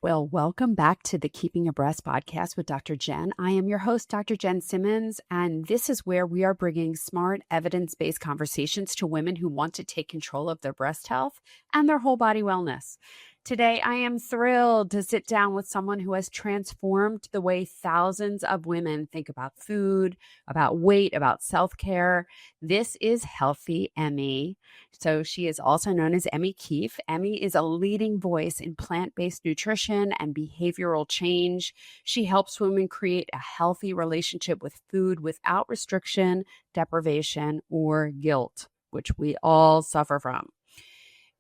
Well, welcome back to the Keeping Abreast podcast with Dr. Jenn. I am your host, Dr. Jenn Simmons, and this is where we are bringing smart, evidence-based conversations to women who want to take control of their breast health and their whole body wellness. Today, I am thrilled to sit down with someone who has transformed the way thousands of women think about food, about weight, about self-care. This is Healthy Emmie. So she is also known as Emmie Keefe. Emmie is a leading voice in plant-based nutrition and behavioral change. She helps women create a healthy relationship with food without restriction, deprivation, or guilt, which we all suffer from.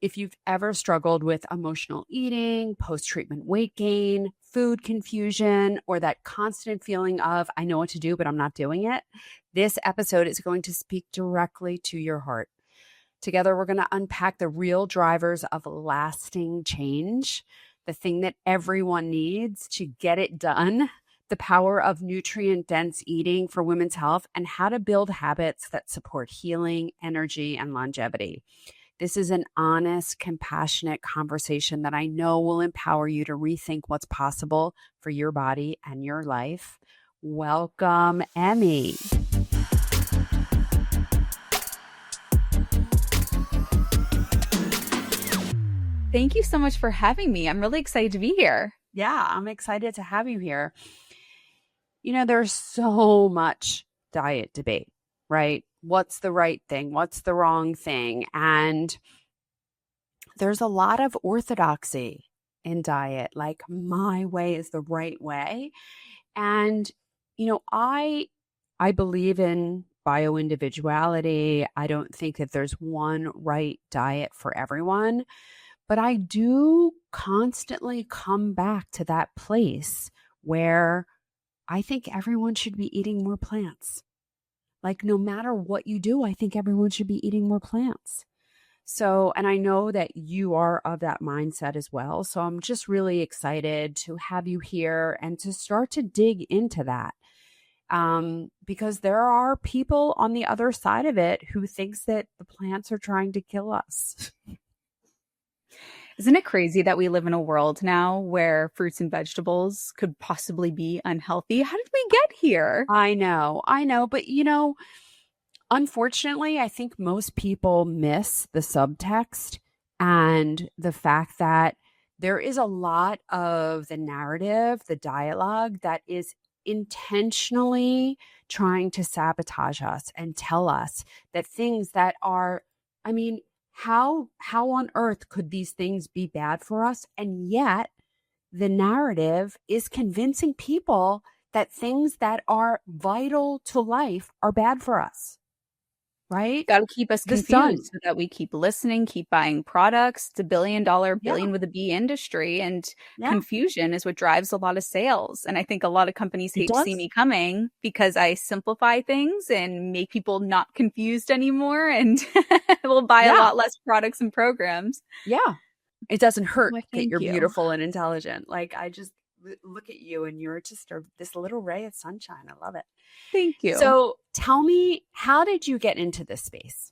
If you've ever struggled with emotional eating, post-treatment weight gain, food confusion, or that constant feeling of, I know what to do, but I'm not doing it, this episode is going to speak directly to your heart. Together, we're going to unpack the real drivers of lasting change, the thing that everyone needs to get it done, the power of nutrient-dense eating for women's health, and how to build habits that support healing, energy, and longevity. This is an honest, compassionate conversation that I know will empower you to rethink what's possible for your body and your life. Welcome, Emmie. Thank you so much for having me. I'm really excited to be here. Yeah, I'm excited to have you here. You know, there's so much diet debate, right? What's the right thing? What's the wrong thing? And there's a lot of orthodoxy in diet, like my way is the right way. And, you know, I believe in bioindividuality. I don't think that there's one right diet for everyone, but I do constantly come back to that place where I think everyone should be eating more plants. Like no matter what you do, I think everyone should be eating more plants. So, and I know that you are of that mindset as well. So I'm just really excited to have you here and to start to dig into that. Because there are people on the other side of it who thinks that the plants are trying to kill us. Isn't it crazy that we live in a world now where fruits and vegetables could possibly be unhealthy? How did we get here? I know. But you know, unfortunately, I think most people miss the subtext and the fact that there is a lot of the narrative, the dialogue that is intentionally trying to sabotage us and tell us that things that are, I mean, how on earth could these things be bad for us? And yet the narrative is convincing people that things that are vital to life are bad for us. Right? Got to keep us confused so that we keep listening, keep buying products. It's $1 billion, billion with a B industry, and confusion is what drives a lot of sales. And I think a lot of companies hate to see me coming because I simplify things and make people not confused anymore, and will buy a lot less products and programs. Yeah. It doesn't hurt that you're beautiful and intelligent. Like I just look at you and you're just this little ray of sunshine. I love it. Thank you. So tell me, how did you get into this space?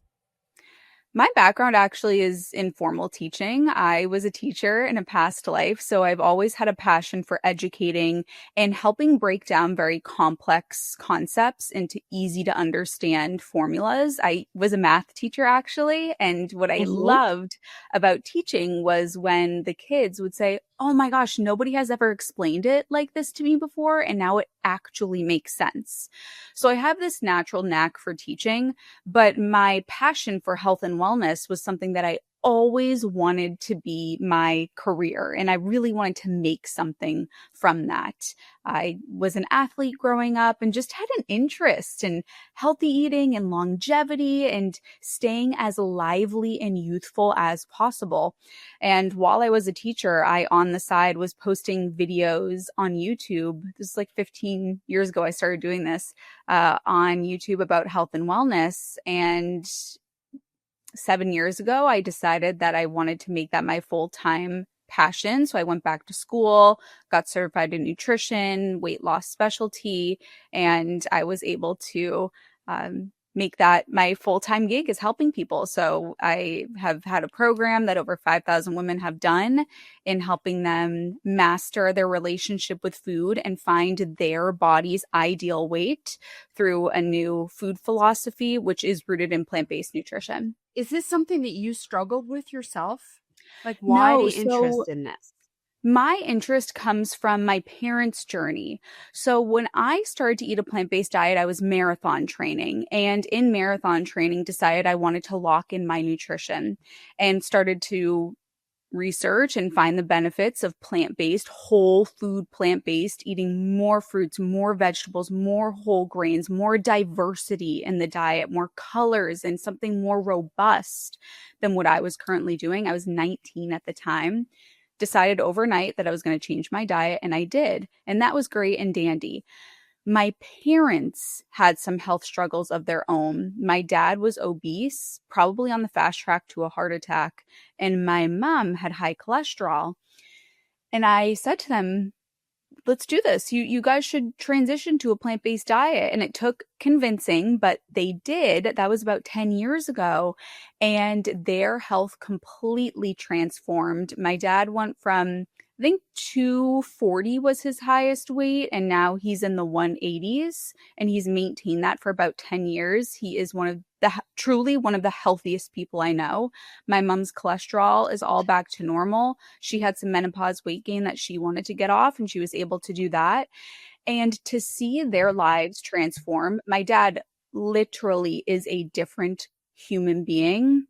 My background actually is in formal teaching. I was a teacher in a past life, so I've always had a passion for educating and helping break down very complex concepts into easy to understand formulas. I was a math teacher actually, and what I loved about teaching was when the kids would say, oh my gosh, nobody has ever explained it like this to me before, and now it actually makes sense. So I have this natural knack for teaching, but my passion for health and wellness was something that I always wanted to be my career, and I really wanted to make something from that. I was an athlete growing up and just had an interest in healthy eating and longevity and staying as lively and youthful as possible. And while I was a teacher, I on the side was posting videos on YouTube. This is like 15 years ago I started doing this on YouTube about health and wellness. And 7 years ago, I decided that I wanted to make that my full-time passion. So I went back to school, got certified in nutrition, weight loss specialty, and I was able to make that my full-time gig is helping people. So I have had a program that over 5,000 women have done in helping them master their relationship with food and find their body's ideal weight through a new food philosophy, which is rooted in plant-based nutrition. Is this something that you struggled with yourself? Like, why No, the so interest in this? my interest comes from my parents' journey. So when I started to eat a plant-based diet, I was marathon training, and in marathon training decided I wanted to lock in my nutrition and started to research and find the benefits of plant-based, whole food plant-based, eating more fruits, more vegetables, more whole grains, more diversity in the diet, more colors, and something more robust than what I was currently doing. I was 19 at the time. Decided overnight that I was going to change my diet, and I did. And that was great and dandy. My parents had some health struggles of their own. My dad was obese, probably on the fast track to a heart attack, and my mom had high cholesterol. And I said to them, let's do this. You guys should transition to a plant-based diet. And it took convincing, but they did. That was about 10 years ago. And their health completely transformed. My dad went from, I think 240 was his highest weight, and now he's in the 180s, and he's maintained that for about 10 years. He is truly one of the healthiest people I know. My mom's cholesterol is all back to normal. She had some menopause weight gain that she wanted to get off, and she was able to do that. And to see their lives transform, my dad literally is a different human being.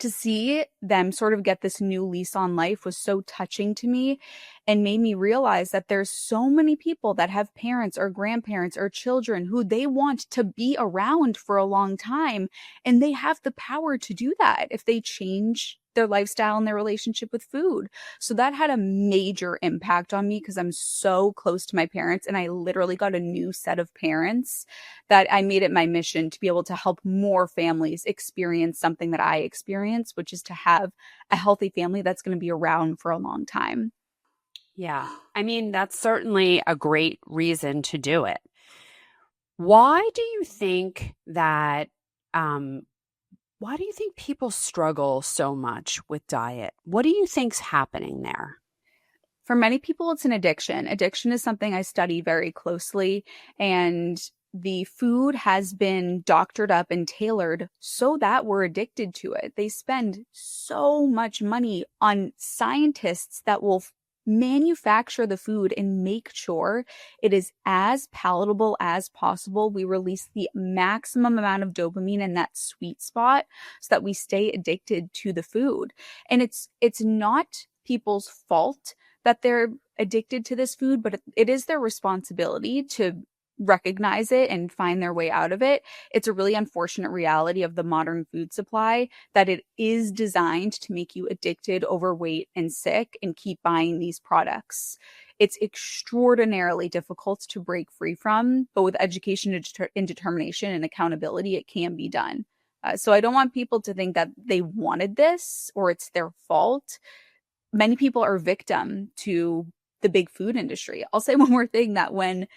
To see them sort of get this new lease on life was so touching to me and made me realize that there's so many people that have parents or grandparents or children who they want to be around for a long time, and they have the power to do that if they change their lifestyle and their relationship with food. So that had a major impact on me because I'm so close to my parents, and I literally got a new set of parents that I made it my mission to be able to help more families experience something that I experienced, which is to have a healthy family that's going to be around for a long time. Yeah. I mean, that's certainly a great reason to do it. Why do you think that, why do you think people struggle so much with diet? What do you think's happening there? For many people, it's an addiction. Addiction is something I study very closely, and the food has been doctored up and tailored so that we're addicted to it. They spend so much money on scientists that will manufacture the food and make sure it is as palatable as possible. We release the maximum amount of dopamine in that sweet spot so that we stay addicted to the food. And it's not people's fault that they're addicted to this food, but it is their responsibility to recognize it and find their way out of it. It's a really unfortunate reality of the modern food supply that it is designed to make you addicted, overweight, and sick and keep buying these products. It's extraordinarily difficult to break free from, but with education and determination and accountability, it can be done. So I don't want people to think that they wanted this or it's their fault. Many people are victim to the big food industry. I'll say one more thing, that when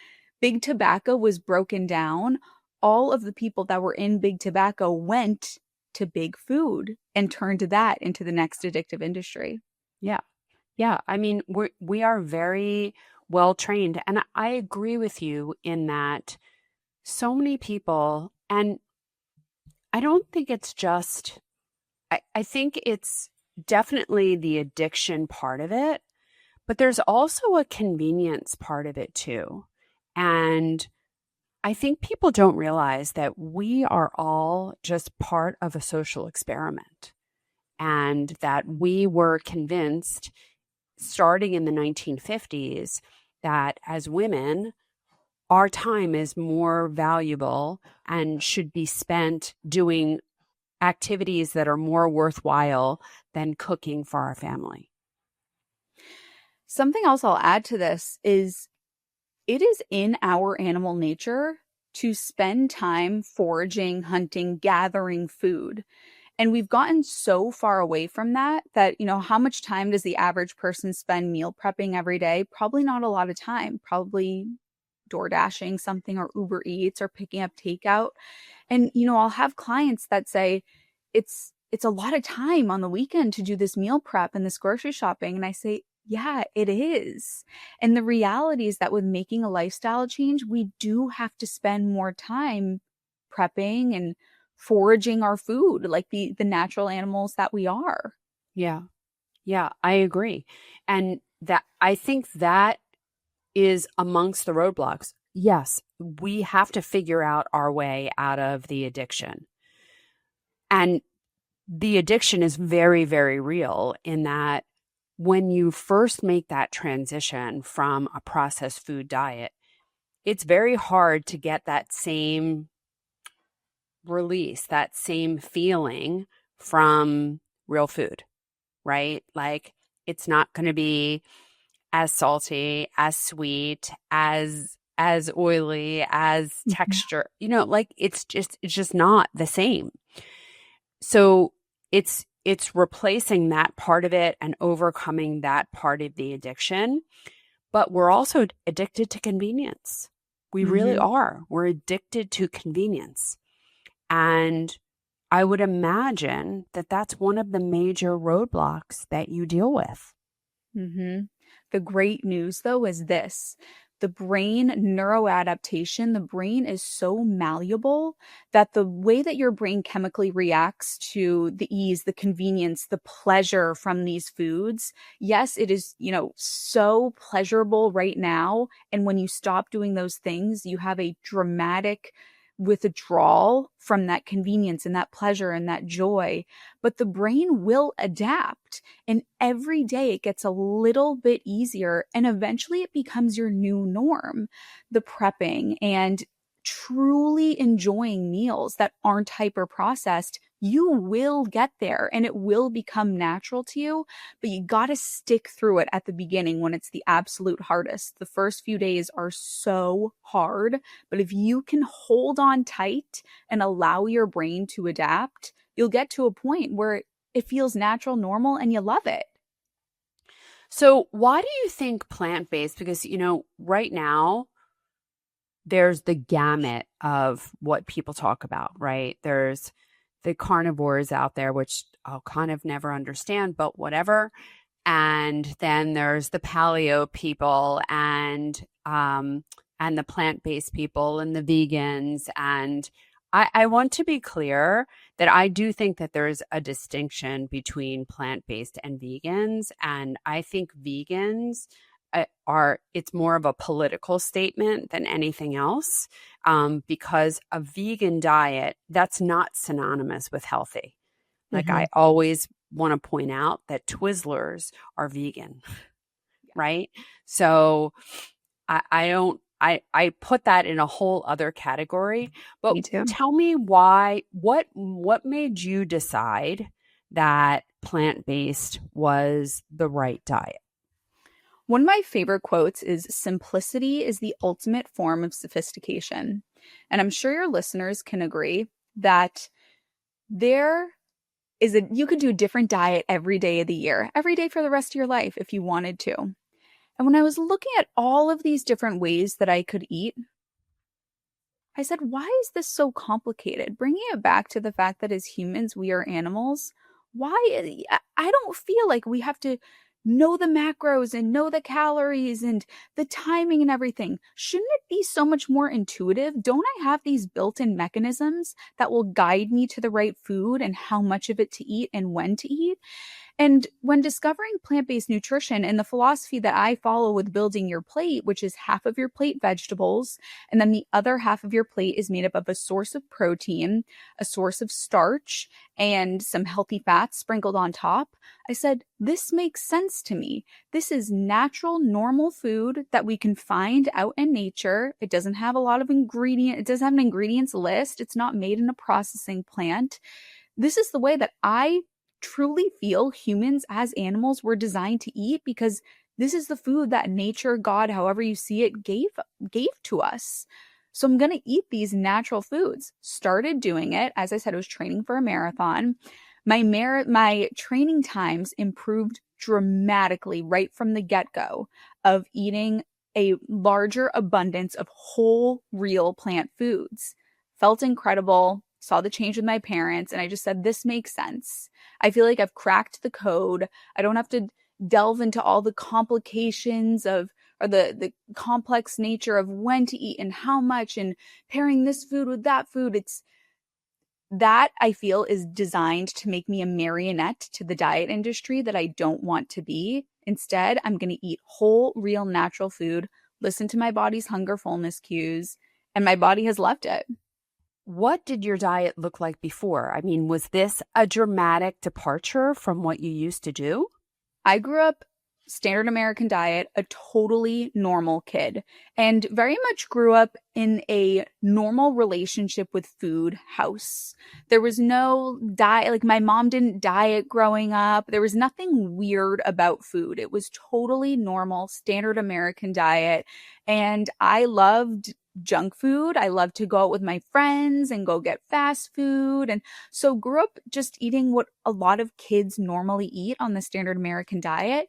big tobacco was broken down, all of the people that were in big tobacco went to big food and turned that into the next addictive industry. Yeah. Yeah. I mean, we are very well trained. And I agree with you in that so many people, and I don't think it's just, I think it's definitely the addiction part of it, but there's also a convenience part of it too. And I think people don't realize that we are all just part of a social experiment, and that we were convinced starting in the 1950s that as women, our time is more valuable and should be spent doing activities that are more worthwhile than cooking for our family. Something else I'll add to this is it is in our animal nature to spend time foraging, hunting, gathering food. And we've gotten so far away from that, how much time does the average person spend meal prepping every day? Probably not a lot of time, probably door dashing something or Uber Eats or picking up takeout. And, I'll have clients that say it's a lot of time on the weekend to do this meal prep and this grocery shopping. And I say, yeah, it is. And the reality is that with making a lifestyle change, we do have to spend more time prepping and foraging our food like the natural animals that we are. Yeah. Yeah, I agree. And that I think that is amongst the roadblocks. Yes, we have to figure out our way out of the addiction. And the addiction is very, very real in that when you first make that transition from a processed food diet, it's very hard to get that same release, that same feeling from real food, right? Like it's not going to be as salty, as sweet, as oily, as texture. Like it's just not the same. So it's replacing that part of it and overcoming that part of the addiction. But we're also addicted to convenience. We really are. We're addicted to convenience. And I would imagine that that's one of the major roadblocks that you deal with. The great news, though, is this. The brain neuroadaptation, the brain is so malleable that the way that your brain chemically reacts to the ease, the convenience, the pleasure from these foods, yes, it is, so pleasurable right now. And when you stop doing those things, you have a dramatic withdrawal from that convenience and that pleasure and that joy. But the brain will adapt, and every day it gets a little bit easier, and eventually it becomes your new norm. The prepping and truly enjoying meals that aren't hyper processed, you will get there and it will become natural to you, but you got to stick through it at the beginning when it's the absolute hardest. The first few days are so hard, but if you can hold on tight and allow your brain to adapt, you'll get to a point where it feels natural, normal, and you love it. So why do you think plant-based? Because, right now, there's the gamut of what people talk about, right? There's the carnivores out there, which I'll kind of never understand, but whatever. And then there's the paleo people and the plant-based people and the vegans. And I want to be clear that I do think that there's a distinction between plant-based and vegans. And I think vegans it's more of a political statement than anything else, because a vegan diet, that's not synonymous with healthy. Like I always want to point out that Twizzlers are vegan, right? So I put that in a whole other category. But Me too. Tell me what made you decide that plant-based was the right diet? One of my favorite quotes is, "Simplicity is the ultimate form of sophistication." And I'm sure your listeners can agree that you could do a different diet every day of the year, every day for the rest of your life if you wanted to. And when I was looking at all of these different ways that I could eat, I said, why is this so complicated? Bringing it back to the fact that as humans, we are animals. I don't feel like we have to know the macros and know the calories and the timing and everything. Shouldn't it be so much more intuitive? Don't I have these built-in mechanisms that will guide me to the right food and how much of it to eat and when to eat? And when discovering plant-based nutrition and the philosophy that I follow with building your plate, which is half of your plate vegetables, and then the other half of your plate is made up of a source of protein, a source of starch, and some healthy fats sprinkled on top, I said, this makes sense to me. This is natural, normal food that we can find out in nature. It doesn't have a lot of it doesn't have an ingredients list. It's not made in a processing plant. This is the way that I truly feel humans as animals were designed to eat, because this is the food that nature, God, however you see it, gave to us. So I'm going to eat these natural foods. Started doing it. As I said, I was training for a marathon. My training times improved dramatically right from the get-go of eating a larger abundance of whole, real plant foods. felt incredible, saw the change with my parents, and I just said, this makes sense. I feel like I've cracked the code. I don't have to delve into all the complications of or the complex nature of when to eat and how much and pairing this food with that food. It's that I feel is designed to make me a marionette to the diet industry that I don't want to be. Instead, I'm going to eat whole, real, natural food, listen to my body's hunger fullness cues, and my body has loved it. What did your diet look like before? I mean, was this a dramatic departure from what you used to do? I grew up standard American diet, a totally normal kid, and very much grew up in a normal relationship with food house. There was no diet, like my mom didn't diet growing up. There was nothing weird about food. It was totally normal, standard American diet. And I loved junk food. I loved to go out with my friends and go get fast food. And so grew up just eating what a lot of kids normally eat on the standard American diet,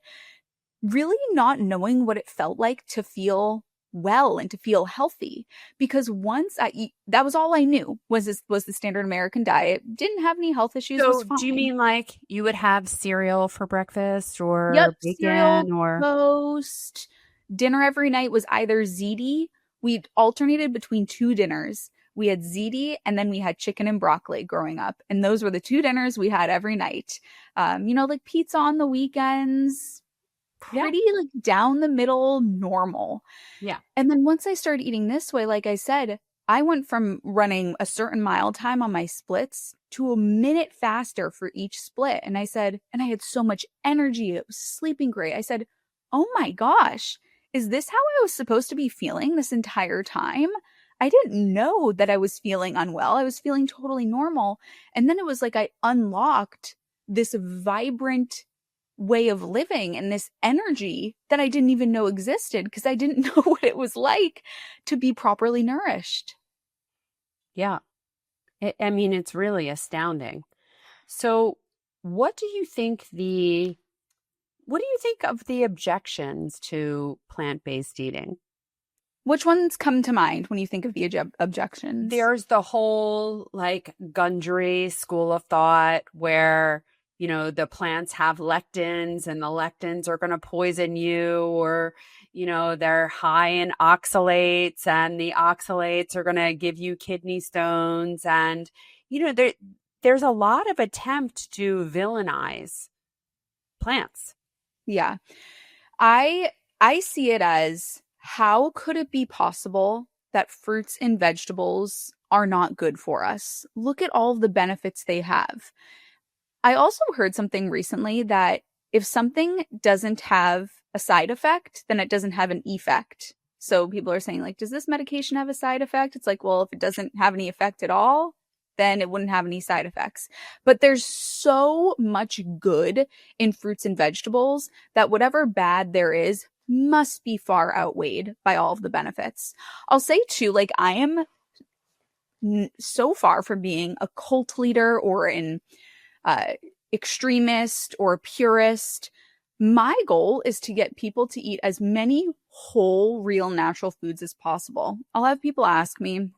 really not knowing what it felt like to feel well and to feel healthy. Because once I eat, that was all I knew was the standard American diet. Didn't have any health issues. So Was fine. do you mean like you would have cereal for breakfast or Yep, bacon cereal, or toast. Dinner every night was either ziti. We alternated between two dinners. We had ziti and then we had chicken and broccoli growing up. And those were the two dinners we had every night. Like pizza on the weekends, pretty like down the middle, normal. Yeah. And then once I started eating this way, like I said, I went from running a certain mile time on my splits to a minute faster for each split. And I said, and I had so much energy. It was sleeping great. I said, oh my gosh, is this how I was supposed to be feeling this entire time? I didn't know that I was feeling unwell. I was feeling totally normal. And then it was like I unlocked this vibrant way of living and this energy that I didn't even know existed because I didn't know what it was like to be properly nourished. Yeah. I mean, it's really astounding. So what do you think of the objections to plant-based eating? Which ones come to mind when you think of the objections? There's the whole like Gundry school of thought where, the plants have lectins and the lectins are going to poison you, or, they're high in oxalates and the oxalates are going to give you kidney stones. And, there's a lot of attempt to villainize plants. Yeah. I see it as, how could it be possible that fruits and vegetables are not good for us? Look at all of the benefits they have. I also heard something recently that if something doesn't have a side effect, then it doesn't have an effect. So people are saying, like, does this medication have a side effect? It's like, well, if it doesn't have any effect at all, then it wouldn't have any side effects. But there's so much good in fruits and vegetables that whatever bad there is must be far outweighed by all of the benefits. I'll say too, like, I am so far from being a cult leader or an extremist or purist. My goal is to get people to eat as many whole, real, natural foods as possible. I'll have people ask me,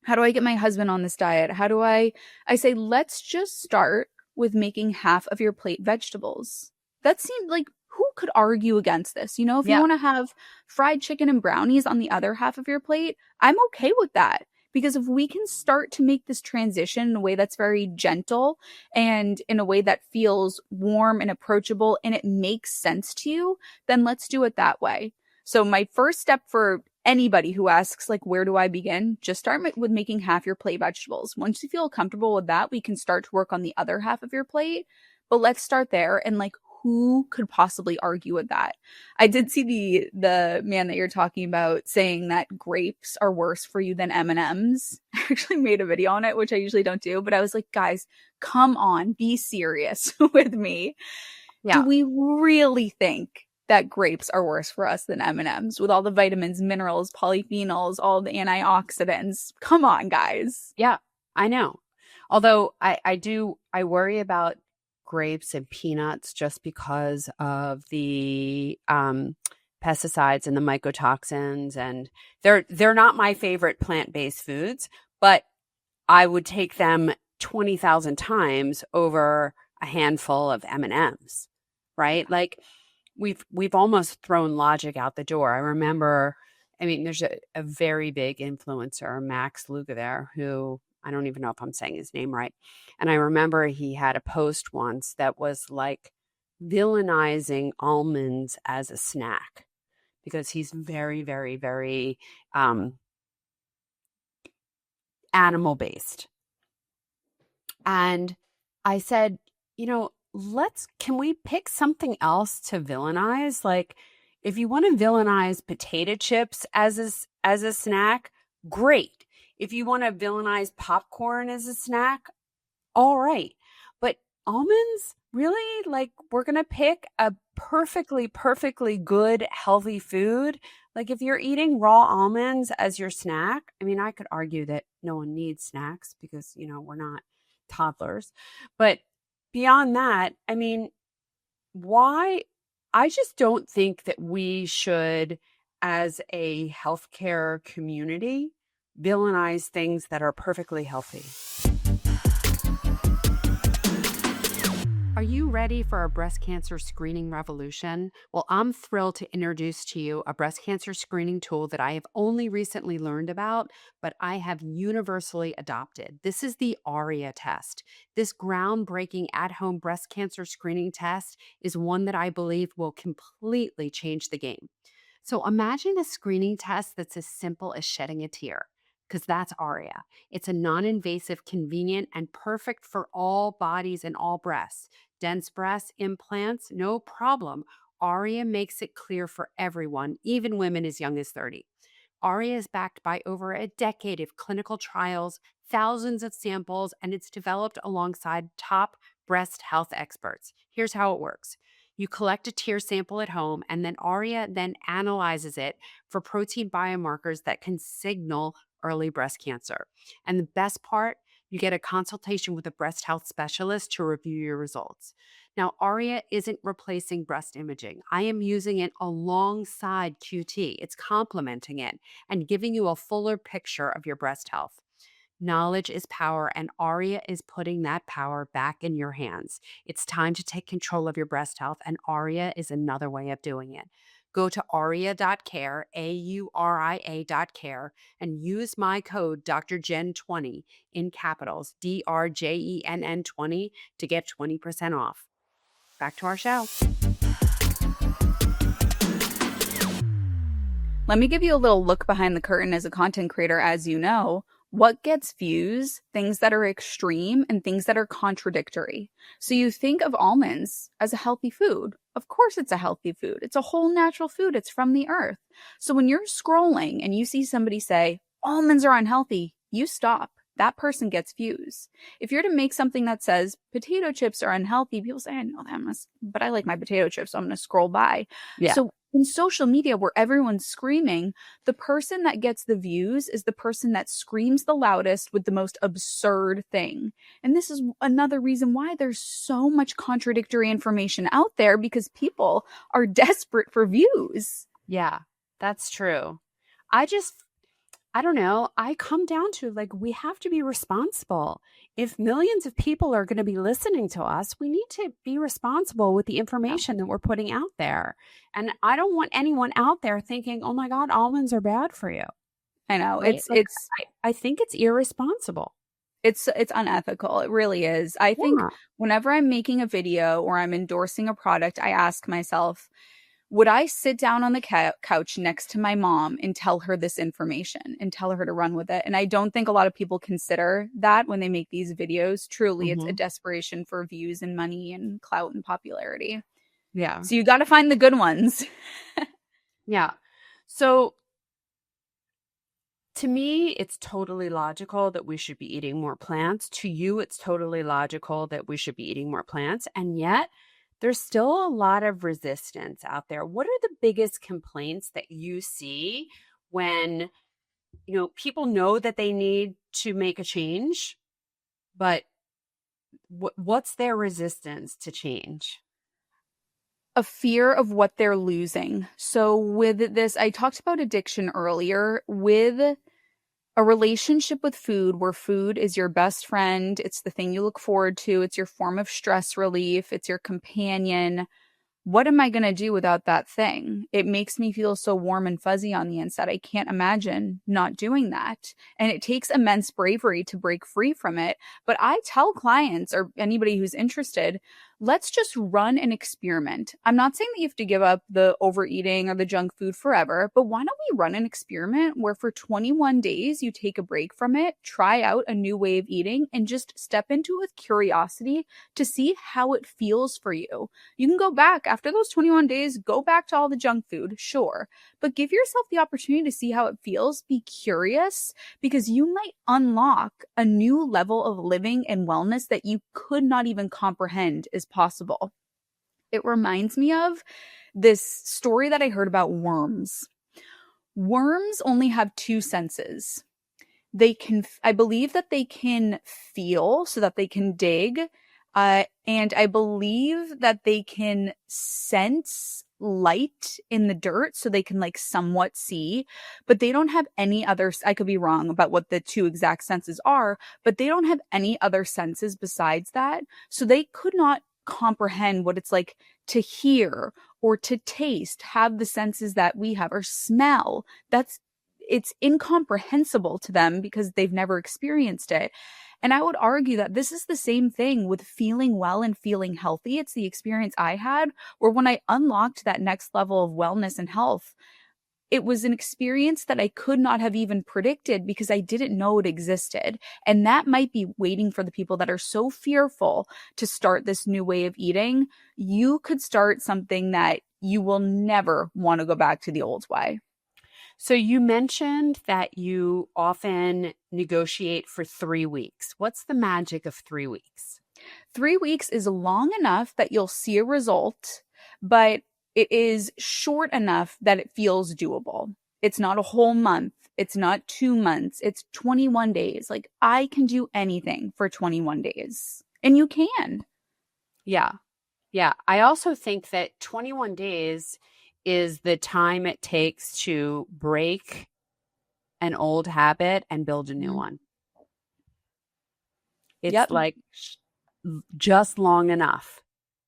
how do I get my husband on this diet? How do I say, let's just start with making half of your plate vegetables. That seemed like, who could argue against this? If you want to have fried chicken and brownies on the other half of your plate, I'm okay with that. Because if we can start to make this transition in a way that's very gentle and in a way that feels warm and approachable and it makes sense to you, then let's do it that way. So my first step for anybody who asks, like, where do I begin? Just start with making half your plate vegetables. Once you feel comfortable with that, we can start to work on the other half of your plate. But let's start there. And like, who could possibly argue with that? I did see the man that you're talking about saying that grapes are worse for you than M&Ms. I actually made a video on it, which I usually don't do, but I was like, guys, come on, be serious with me. Yeah. Do we really think that grapes are worse for us than M&Ms with all the vitamins, minerals, polyphenols, all the antioxidants? Come on, guys. Yeah, I know. Although I worry about grapes and peanuts just because of the pesticides and the mycotoxins, and they're not my favorite plant-based foods, but I would take them 20,000 times over a handful of M&Ms, right? Like we've almost thrown logic out the door. I remember, I mean, there's a very big influencer, Max Lugavere, who I don't even know if I'm saying his name right. And I remember he had a post once that was like villainizing almonds as a snack because he's very, very, very animal based. And I said, can we pick something else to villainize? Like, if you want to villainize potato chips as a snack, great. If you want to villainize popcorn as a snack, all right. But almonds, really? Like, we're going to pick a perfectly, perfectly good, healthy food? Like, if you're eating raw almonds as your snack, I mean, I could argue that no one needs snacks because, we're not toddlers. But beyond that, I mean, why? I just don't think that we should, as a healthcare community, villainize things that are perfectly healthy. Are you ready for a breast cancer screening revolution? Well, I'm thrilled to introduce to you a breast cancer screening tool that I have only recently learned about, but I have universally adopted. This is the ARIA test. This groundbreaking at-home breast cancer screening test is one that I believe will completely change the game. So imagine a screening test that's as simple as shedding a tear, because that's ARIA. It's a non-invasive, convenient, and perfect for all bodies and all breasts. Dense breasts, implants, no problem. ARIA makes it clear for everyone, even women as young as 30. ARIA is backed by over a decade of clinical trials, thousands of samples, and it's developed alongside top breast health experts. Here's how it works. You collect a tear sample at home, and then ARIA then analyzes it for protein biomarkers that can signal early breast cancer. And the best part, you get a consultation with a breast health specialist to review your results. Now, ARIA isn't replacing breast imaging. I am using it alongside QT. It's complementing it and giving you a fuller picture of your breast health. Knowledge is power, and ARIA is putting that power back in your hands. It's time to take control of your breast health, and ARIA is another way of doing it. Go to aria.care, AURIA.care, and use my code DrJenn20 in capitals, DRJENN 20 to get 20% off. Back to our show. Let me give you a little look behind the curtain as a content creator. As you know, what gets views? Things that are extreme and things that are contradictory. So you think of almonds as a healthy food. Of course it's a healthy food. It's a whole natural food. It's from the earth. So when you're scrolling and you see somebody say, almonds are unhealthy, you stop. That person gets views. If you're to make something that says potato chips are unhealthy, people say, I know that but I like my potato chips, so I'm going to scroll by. Yeah. So in social media where everyone's screaming, the person that gets the views is the person that screams the loudest with the most absurd thing. And this is another reason why there's so much contradictory information out there, because people are desperate for views. Yeah, that's true. I don't know. I come down to like, we have to be responsible. If millions of people are going to be listening to us, we need to be responsible with the information that we're putting out there. And I don't want anyone out there thinking, oh my God, almonds are bad for you. I know. Right? I think it's irresponsible. It's unethical. It really is. I think whenever I'm making a video or I'm endorsing a product, I ask myself, would I sit down on the couch next to my mom and tell her this information and tell her to run with it? And I don't think a lot of people consider that when they make these videos. Truly, it's a desperation for views and money and clout and popularity. Yeah. So you got to find the good ones. Yeah. So to me, it's totally logical that we should be eating more plants. To you, it's totally logical that we should be eating more plants. And yet, there's still a lot of resistance out there. What are the biggest complaints that you see when, people know that they need to make a change, but what's their resistance to change? A fear of what they're losing. So with this, I talked about addiction earlier. With A relationship with food where food is your best friend. It's the thing you look forward to. It's your form of stress relief. It's your companion. What am I going to do without that thing? It makes me feel so warm and fuzzy on the inside. I can't imagine not doing that. And it takes immense bravery to break free from it. But I tell clients or anybody who's interested, let's just run an experiment. I'm not saying that you have to give up the overeating or the junk food forever, but why don't we run an experiment where for 21 days you take a break from it, try out a new way of eating, and just step into it with curiosity to see how it feels for you. You can go back after those 21 days, go back to all the junk food, sure, but give yourself the opportunity to see how it feels. Be curious, because you might unlock a new level of living and wellness that you could not even comprehend is possible. It reminds me of this story that I heard about worms. Worms only have two senses. They can, I believe that they can feel so that they can dig. And I believe that they can sense light in the dirt so they can like somewhat see, but they don't have any other, I could be wrong about what the two exact senses are, but they don't have any other senses besides that. So they could not comprehend what it's like to hear or to taste, have the senses that we have, or smell. It's incomprehensible to them because they've never experienced it. And I would argue that this is the same thing with feeling well and feeling healthy. It's the experience I had where when I unlocked that next level of wellness and health, it was an experience that I could not have even predicted because I didn't know it existed. And that might be waiting for the people that are so fearful to start this new way of eating. You could start something that you will never want to go back to the old way. So you mentioned that you often negotiate for 3 weeks. What's the magic of 3 weeks? 3 weeks is long enough that you'll see a result, but it is short enough that it feels doable. It's not a whole month. It's not 2 months. It's 21 days. Like, I can do anything for 21 days. And you can. Yeah. Yeah. I also think that 21 days is the time it takes to break an old habit and build a new one. It's like just long enough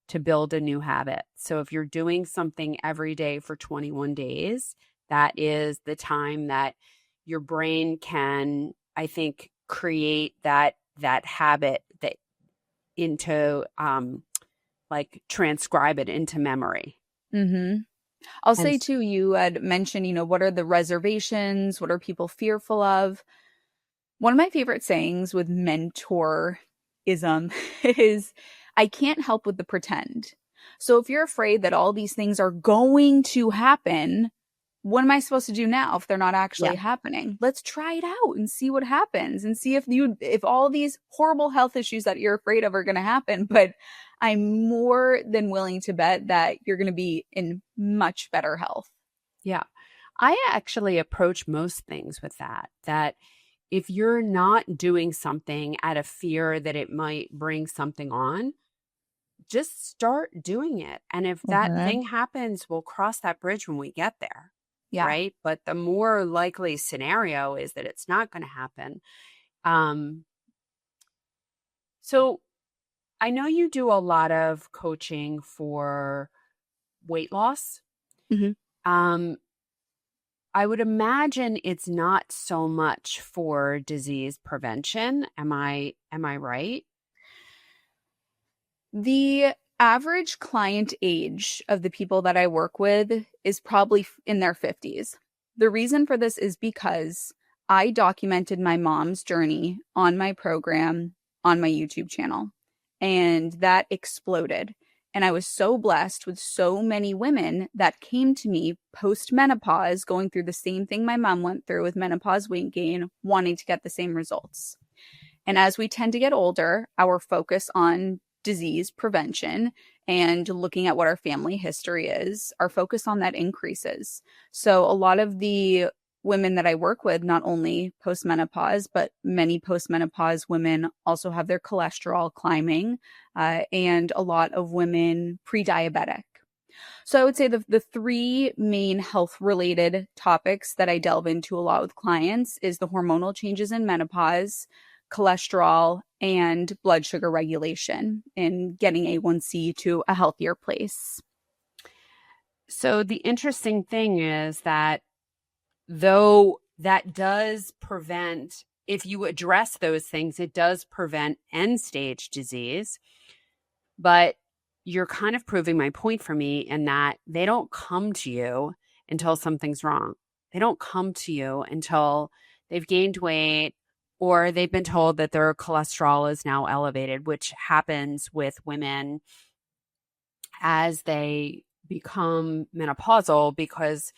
to build a new habit. So if you're doing something every day for 21 days, that is the time that your brain can, I think, create that habit that into like transcribe it into memory. Mm-hmm. I'll say too, you had mentioned, what are the reservations? What are people fearful of? One of my favorite sayings with mentorism is, I can't help with the pretend. So if you're afraid that all these things are going to happen, what am I supposed to do now if they're not actually happening? Let's try it out and see what happens and see if all these horrible health issues that you're afraid of are going to happen. But I'm more than willing to bet that you're going to be in much better health. Yeah. I actually approach most things with that if you're not doing something out of fear that it might bring something on, just start doing it. And if that thing happens, we'll cross that bridge when we get there. Yeah. Right. But the more likely scenario is that it's not going to happen. So I know you do a lot of coaching for weight loss. Mm-hmm. I would imagine it's not so much for disease prevention. Am I right? The average client age of the people that I work with is probably in their 50s. The reason for this is because I documented my mom's journey on my program on my YouTube channel, and that exploded. And I was so blessed with so many women that came to me post-menopause, going through the same thing my mom went through with menopause weight gain, wanting to get the same results. And as we tend to get older, our focus on disease prevention and looking at what our family history is, our focus on that increases. So a lot of the women that I work with, not only postmenopause, but many postmenopause women also have their cholesterol climbing, and a lot of women pre-diabetic. So I would say the three main health related topics that I delve into a lot with clients is the hormonal changes in menopause, cholesterol, and blood sugar regulation, and getting A1C to a healthier place. So the interesting thing is that though that does prevent, if you address those things, it does prevent end stage disease. But you're kind of proving my point for me in that they don't come to you until something's wrong. They don't come to you until they've gained weight or they've been told that their cholesterol is now elevated, which happens with women as they become menopausal, because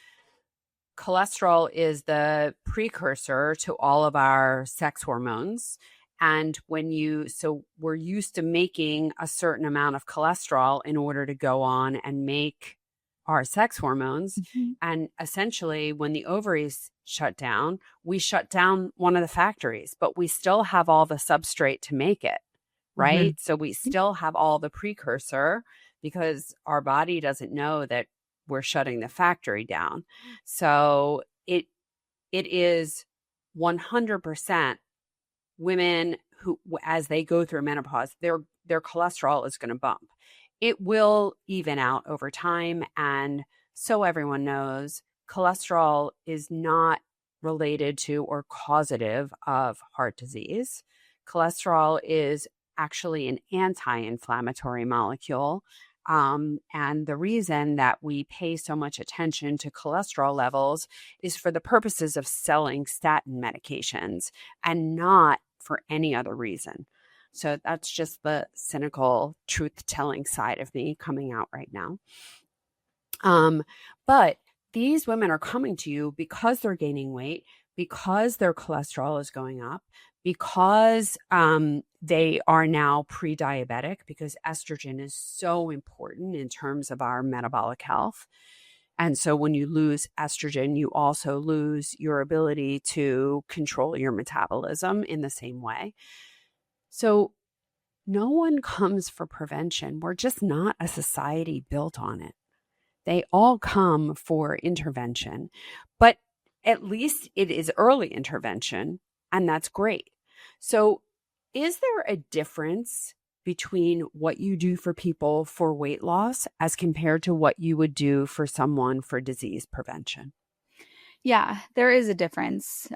cholesterol is the precursor to all of our sex hormones. And so we're used to making a certain amount of cholesterol in order to go on and make our sex hormones. Mm-hmm. And essentially, when the ovaries shut down, we shut down one of the factories, but we still have all the substrate to make it, right? Mm-hmm. So we still have all the precursor because our body doesn't know that we're shutting the factory down. So it is 100% women who, as they go through menopause, their cholesterol is going to bump. It will even out over time. And so everyone knows, cholesterol is not related to or causative of heart disease. Cholesterol is actually an anti-inflammatory molecule. And the reason that we pay so much attention to cholesterol levels is for the purposes of selling statin medications and not for any other reason. So that's just the cynical truth-telling side of me coming out right now. But these women are coming to you because they're gaining weight, because their cholesterol is going up, because they are now pre-diabetic, because estrogen is so important in terms of our metabolic health. And so when you lose estrogen, you also lose your ability to control your metabolism in the same way. So no one comes for prevention. We're just not a society built on it. They all come for intervention, but at least it is early intervention, and that's great. So is there a difference between what you do for people for weight loss as compared to what you would do for someone for disease prevention? Yeah, there is a difference.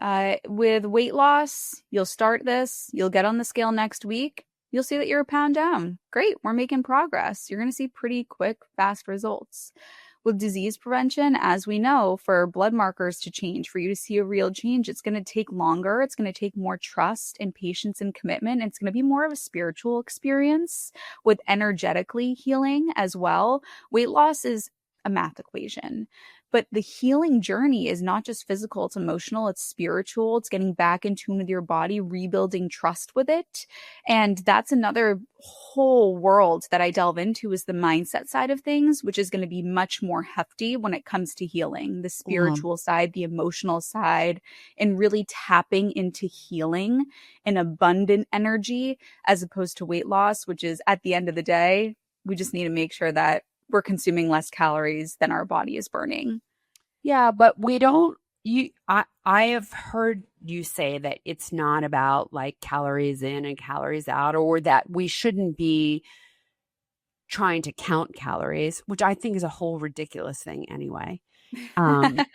With weight loss, you'll start this, you'll get on the scale next week, you'll see that you're a pound down. Great, we're making progress. You're going to see pretty quick, fast results. With disease prevention, as we know, for blood markers to change, for you to see a real change, it's going to take longer. It's going to take more trust and patience and commitment. It's going to be more of a spiritual experience with energetically healing as well. Weight loss is a math equation. But the healing journey is not just physical, it's emotional, it's spiritual, it's getting back in tune with your body, rebuilding trust with it. And that's another whole world that I delve into, is the mindset side of things, which is going to be much more hefty when it comes to healing, the spiritual side, the emotional side, and really tapping into healing and abundant energy as opposed to weight loss, which is, at the end of the day, we just need to make sure that we're consuming less calories than our body is burning. Yeah, but we don't, I have heard you say that it's not about like calories in and calories out, or that we shouldn't be trying to count calories, which I think is a whole ridiculous thing anyway. The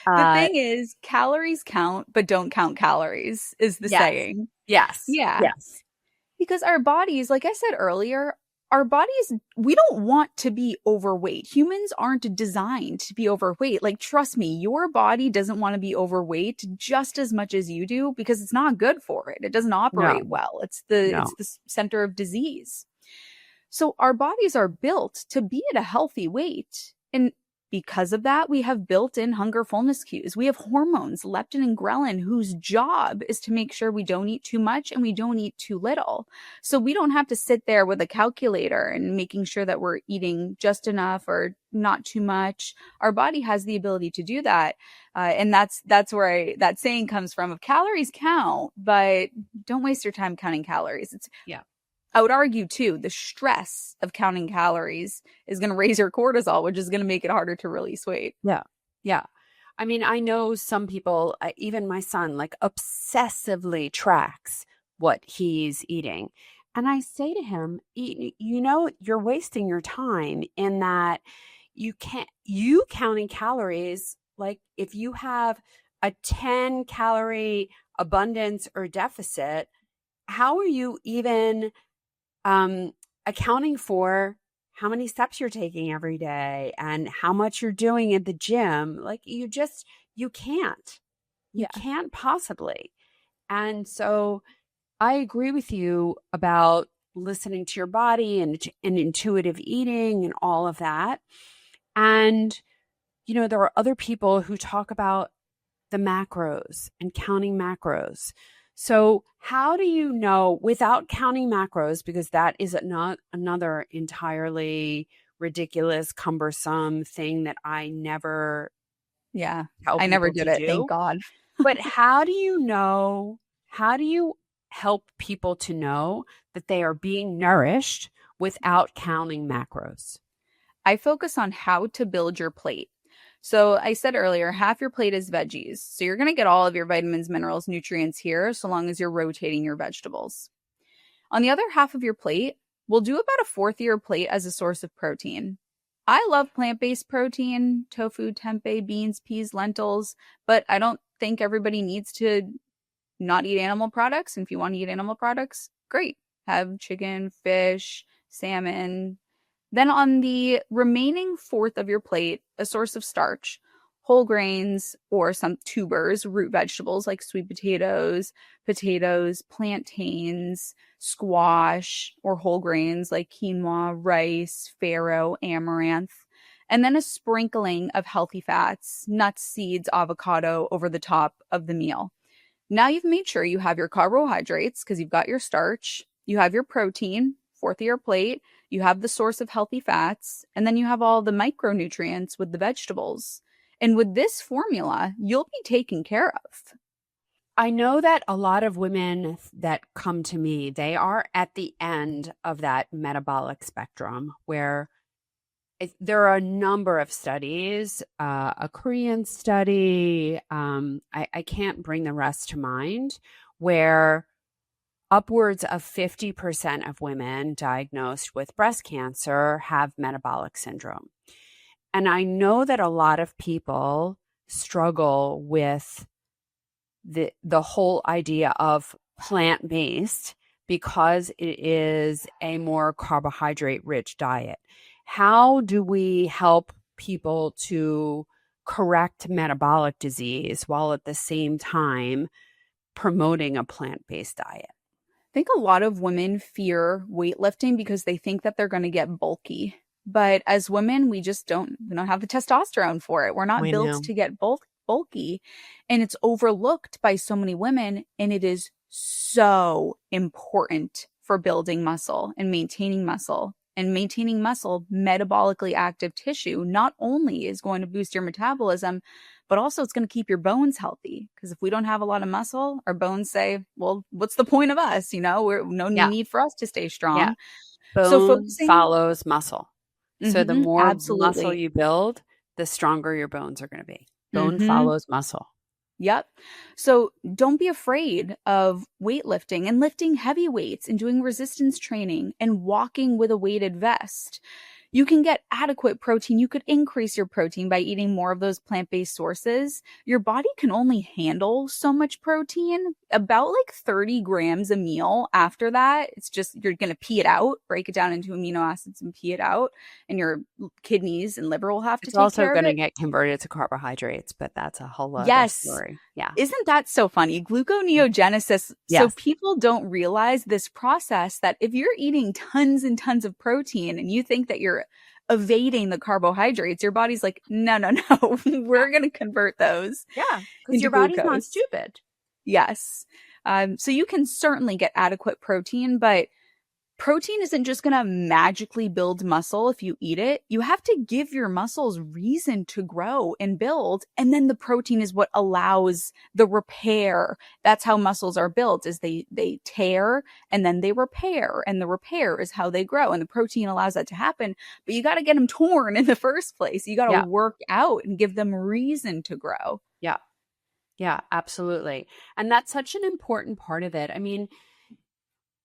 thing is, calories count, but don't count calories, is the saying. Yes. Yeah. Yes. Because our bodies, like I said earlier, our bodies, we don't want to be overweight. Humans aren't designed to be overweight. Like, trust me, your body doesn't want to be overweight just as much as you do, because it's not good for it. It doesn't operate well. It's the center of disease. So our bodies are built to be at a healthy weight. And because of that, we have built-in hunger fullness cues. We have hormones, leptin and ghrelin, whose job is to make sure we don't eat too much and we don't eat too little. So we don't have to sit there with a calculator and making sure that we're eating just enough or not too much. Our body has the ability to do that. And that's where that saying comes from, of calories count, but don't waste your time counting calories. I would argue too, the stress of counting calories is going to raise your cortisol, which is going to make it harder to release weight. Yeah. Yeah. I mean, I know some people, even my son, like obsessively tracks what he's eating. And I say to him, you know, you're wasting your time in that you counting calories, like if you have a 10 calorie abundance or deficit, how are you even accounting for how many steps you're taking every day and how much you're doing at the gym? Like you can't possibly. And so I agree with you about listening to your body and intuitive eating and all of that. And, you know, there are other people who talk about the macros and counting macros. So how do you know without counting macros, because that is not another entirely ridiculous, cumbersome thing that I never tell I never people did to it. do. Thank God. But how do you help people to know that they are being nourished without counting macros? I focus on how to build your plate. So I said earlier, half your plate is veggies. So you're going to get all of your vitamins, minerals, nutrients here, so long as you're rotating your vegetables. On the other half of your plate, we'll do about a fourth of your plate as a source of protein. I love plant-based protein, tofu, tempeh, beans, peas, lentils, but I don't think everybody needs to not eat animal products. And if you want to eat animal products, great. Have chicken, fish, salmon. Then on the remaining fourth of your plate, a source of starch, whole grains or some tubers, root vegetables like sweet potatoes, plantains, squash, or whole grains like quinoa, rice, farro, amaranth. And then a sprinkling of healthy fats, nuts, seeds, avocado over the top of the meal. Now you've made sure you have your carbohydrates because you've got your starch, you have your protein, fourth of your plate, you have the source of healthy fats, and then you have all the micronutrients with the vegetables. And with this formula, you'll be taken care of. I know that a lot of women that come to me, they are at the end of that metabolic spectrum where there are a number of studies, a Korean study, I can't bring the rest to mind, where upwards of 50% of women diagnosed with breast cancer have metabolic syndrome. And I know that a lot of people struggle with the whole idea of plant-based because it is a more carbohydrate-rich diet. How do we help people to correct metabolic disease while at the same time promoting a plant-based diet? I think a lot of women fear weightlifting because they think that they're going to get bulky. But as women, we don't have the testosterone for it. We're not built to get bulky. And it's overlooked by so many women. And it is so important for building muscle and maintaining muscle. And maintaining muscle, metabolically active tissue, not only is going to boost your metabolism, but also it's going to keep your bones healthy. Because if we don't have a lot of muscle, our bones say, well, what's the point of us? You know, no need for us to stay strong. Yeah. Bone follows muscle. So the more muscle you build, the stronger your bones are going to be. Bone follows muscle. Yep. So don't be afraid of weightlifting and lifting heavy weights and doing resistance training and walking with a weighted vest. You can get adequate protein. You could increase your protein by eating more of those plant-based sources. Your body can only handle so much protein, about like 30 grams a meal. After that, it's just, you're going to pee it out, break it down into amino acids and pee it out. And your kidneys and liver will have to take care of it. It's also going to get converted to carbohydrates, but that's a whole other story. Yeah. Isn't that so funny? Gluconeogenesis. Yes. So people don't realize this process that if you're eating tons and tons of protein and you think that you're evading the carbohydrates, your body's like, no, we're going to convert those. Yeah. Because your body's not stupid. Yes. So you can certainly get adequate protein, but protein isn't just going to magically build muscle if you eat it. You have to give your muscles reason to grow and build. And then the protein is what allows the repair. That's how muscles are built, is they tear and then they repair. And the repair is how they grow. And the protein allows that to happen. But you got to get them torn in the first place. You got to Yeah. work out and give them reason to grow. Yeah. Yeah, absolutely. And that's such an important part of it. I mean,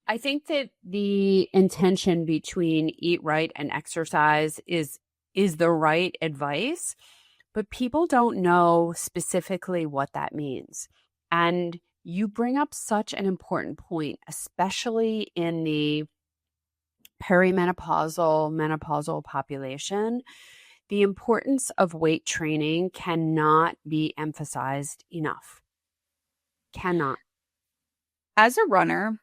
I think that the intention between eat right and exercise is the right advice, but people don't know specifically what that means. And you bring up such an important point, especially in the perimenopausal, menopausal population. The importance of weight training cannot be emphasized enough. Cannot. As a runner,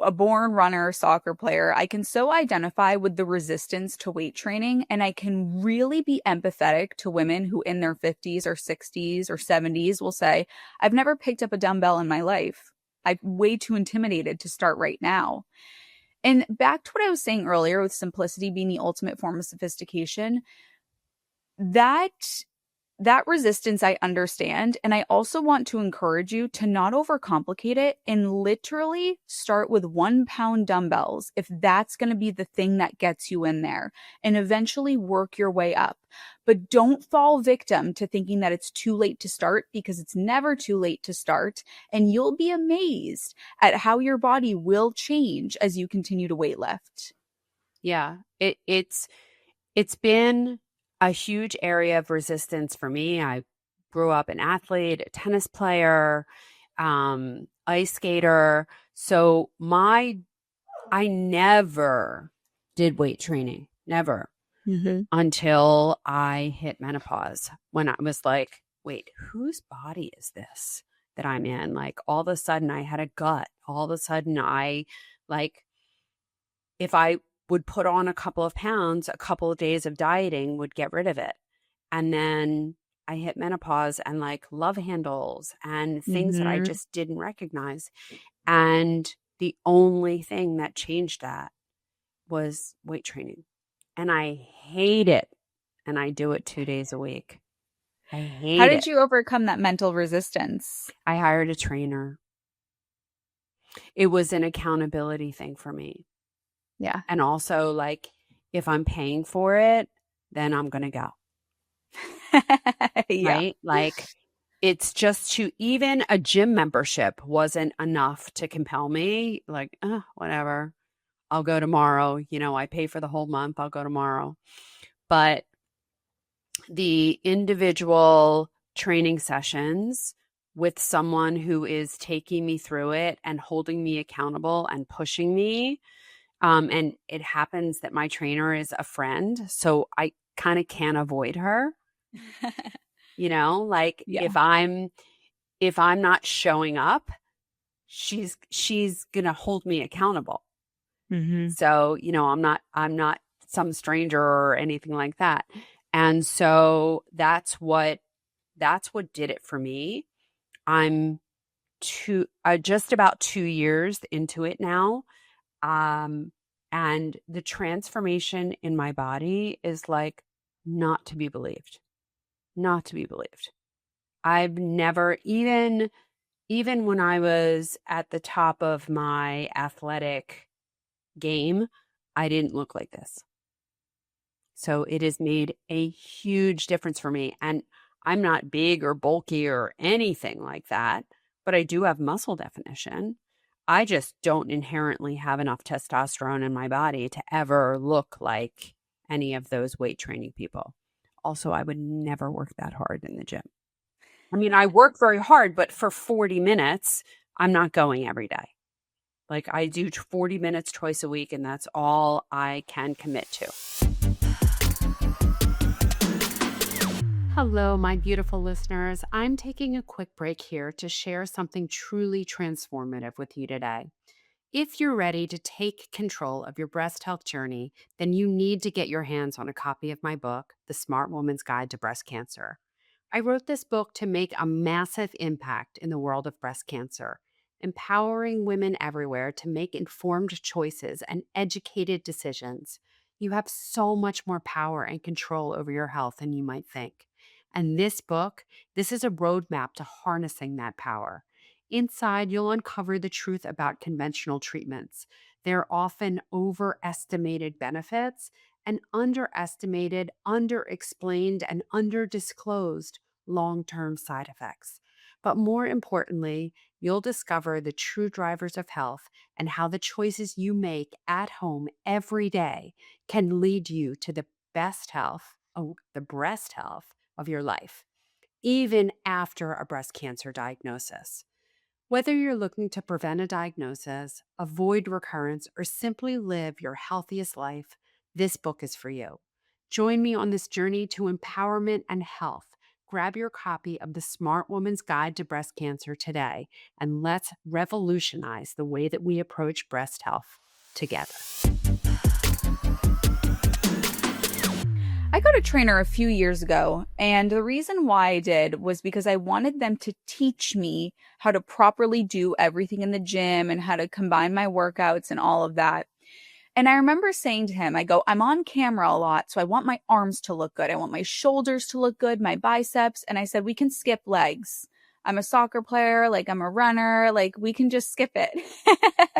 a born runner, soccer player, I can so identify with the resistance to weight training, and I can really be empathetic to women who in their 50s or 60s or 70s will say, I've never picked up a dumbbell in my life. I'm way too intimidated to start right now. And back to what I was saying earlier with simplicity being the ultimate form of sophistication, that resistance I understand. And I also want to encourage you to not overcomplicate it and literally start with 1 pound dumbbells if that's going to be the thing that gets you in there, and eventually work your way up. But don't fall victim to thinking that it's too late to start, because it's never too late to start. And you'll be amazed at how your body will change as you continue to weight lift. Yeah, it's been a huge area of resistance for me. I grew up an athlete, a tennis player, ice skater. So I never did weight training, never, until I hit menopause, when I was like, wait, whose body is this that I'm in? Like, all of a sudden I had a gut. All of a sudden if I would put on a couple of pounds, a couple of days of dieting would get rid of it. And then I hit menopause and like love handles and things that I just didn't recognize. And the only thing that changed that was weight training. And I hate it. And I do it 2 days a week. I hate it. How did you overcome that mental resistance? I hired a trainer. It was an accountability thing for me. Yeah. And also, like, if I'm paying for it, then I'm going to go. Yeah. Right? Like, it's just even a gym membership wasn't enough to compel me. Like, whatever. I'll go tomorrow. I pay for the whole month. I'll go tomorrow. But the individual training sessions with someone who is taking me through it and holding me accountable and pushing me, and it happens that my trainer is a friend, so I kind of can't avoid her. Like, Yeah. if I'm not showing up, she's gonna hold me accountable. So, I'm not some stranger or anything like that. And so that's what did it for me. I'm just about 2 years into it now. And the transformation in my body is like not to be believed. Not to be believed. I've never, even when I was at the top of my athletic game, I didn't look like this. So it has made a huge difference for me. And I'm not big or bulky or anything like that, but I do have muscle definition. I just don't inherently have enough testosterone in my body to ever look like any of those weight training people. Also, I would never work that hard in the gym. I mean, I work very hard, but for 40 minutes, I'm not going every day. Like, I do 40 minutes twice a week, and that's all I can commit to. Hello, my beautiful listeners. I'm taking a quick break here to share something truly transformative with you today. If you're ready to take control of your breast health journey, then you need to get your hands on a copy of my book, The Smart Woman's Guide to Breast Cancer. I wrote this book to make a massive impact in the world of breast cancer. empowering women everywhere to make informed choices and educated decisions. You have so much more power and control over your health than you might think. And this book, this is a roadmap to harnessing that power. Inside, you'll uncover the truth about conventional treatments. They're often overestimated benefits and underestimated, underexplained, and underdisclosed long-term side effects. But more importantly, you'll discover the true drivers of health and how the choices you make at home every day can lead you to the best health, the breast health of your life, even after a breast cancer diagnosis. Whether you're looking to prevent a diagnosis, avoid recurrence, or simply live your healthiest life, this book is for you. Join me on this journey to empowerment and health. Grab your copy of The Smart Woman's Guide to Breast Cancer today, and let's revolutionize the way that we approach breast health together. I got a trainer a few years ago, and the reason why I did was because I wanted them to teach me how to properly do everything in the gym and how to combine my workouts and all of that. And I remember saying to him, I go, I'm on camera a lot, so I want my arms to look good. I want my shoulders to look good, my biceps. And I said, we can skip legs. I'm a soccer player, like I'm a runner, like we can just skip it.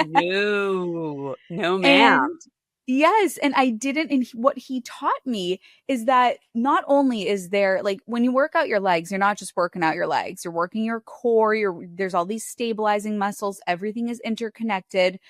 No, ma'am. And yes, and I didn't. And what he taught me is that not only is there, like, when you work out your legs, you're not just working out your legs, you're working your core, there's all these stabilizing muscles, everything is interconnected.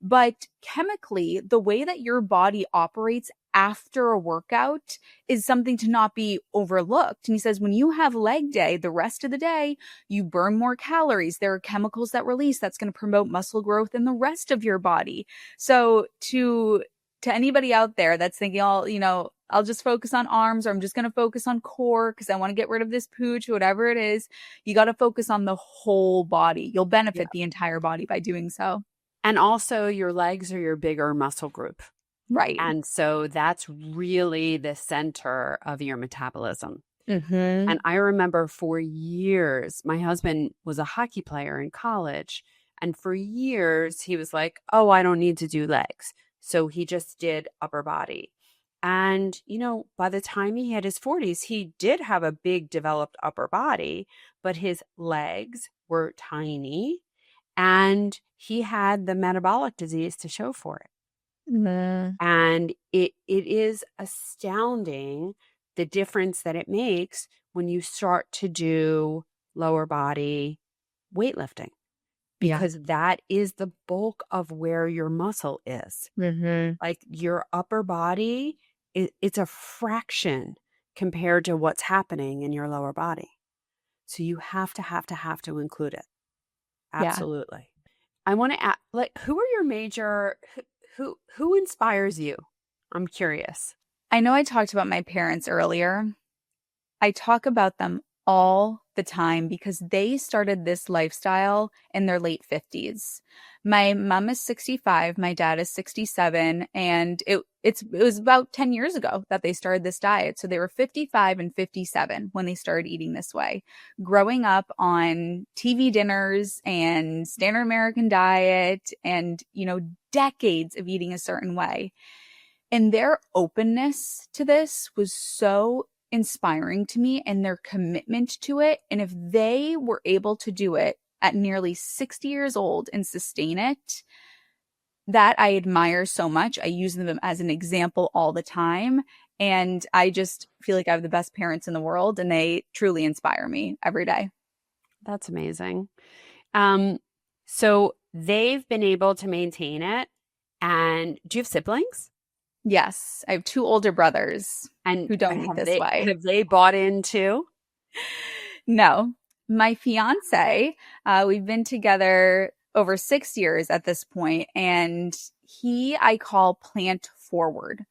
But chemically, the way that your body operates after a workout is something to not be overlooked. And he says, when you have leg day, the rest of the day, you burn more calories. There are chemicals that release that's going to promote muscle growth in the rest of your body. So to anybody out there that's thinking, I'll just focus on arms, or I'm just going to focus on core because I want to get rid of this pooch, whatever it is, you got to focus on the whole body. You'll benefit the entire body by doing so. And also, your legs are your bigger muscle group. Right. And so that's really the center of your metabolism. Mm-hmm. And I remember for years, my husband was a hockey player in college. And for years, he was like, oh, I don't need to do legs. So he just did upper body. And, by the time he hit his 40s, he did have a big developed upper body, but his legs were tiny and he had the metabolic disease to show for it. Mm. And it is astounding the difference that it makes when you start to do lower body weightlifting. Because that is the bulk of where your muscle is. Mm-hmm. Like your upper body, it's a fraction compared to what's happening in your lower body. So you have to include it. Absolutely. I want to ask, who are your major, who inspires you? I'm curious. I know I talked about my parents earlier. I talk about them all the time because they started this lifestyle in their late 50s. My mom is 65, my dad is 67, and it was about 10 years ago that they started this diet. So they were 55 and 57 when they started eating this way. Growing up on TV dinners and standard American diet and, decades of eating a certain way. And their openness to this was so inspiring to me, and their commitment to it. And if they were able to do it at nearly 60 years old and sustain it, that I admire so much. I use them as an example all the time. And I just feel like I have the best parents in the world, and they truly inspire me every day. That's amazing. So they've been able to maintain it. And do you have siblings? Yes, I have 2 older brothers who don't eat this way. Have they bought in too? No. My fiance, we've been together over 6 years at this point, and I call plant forward.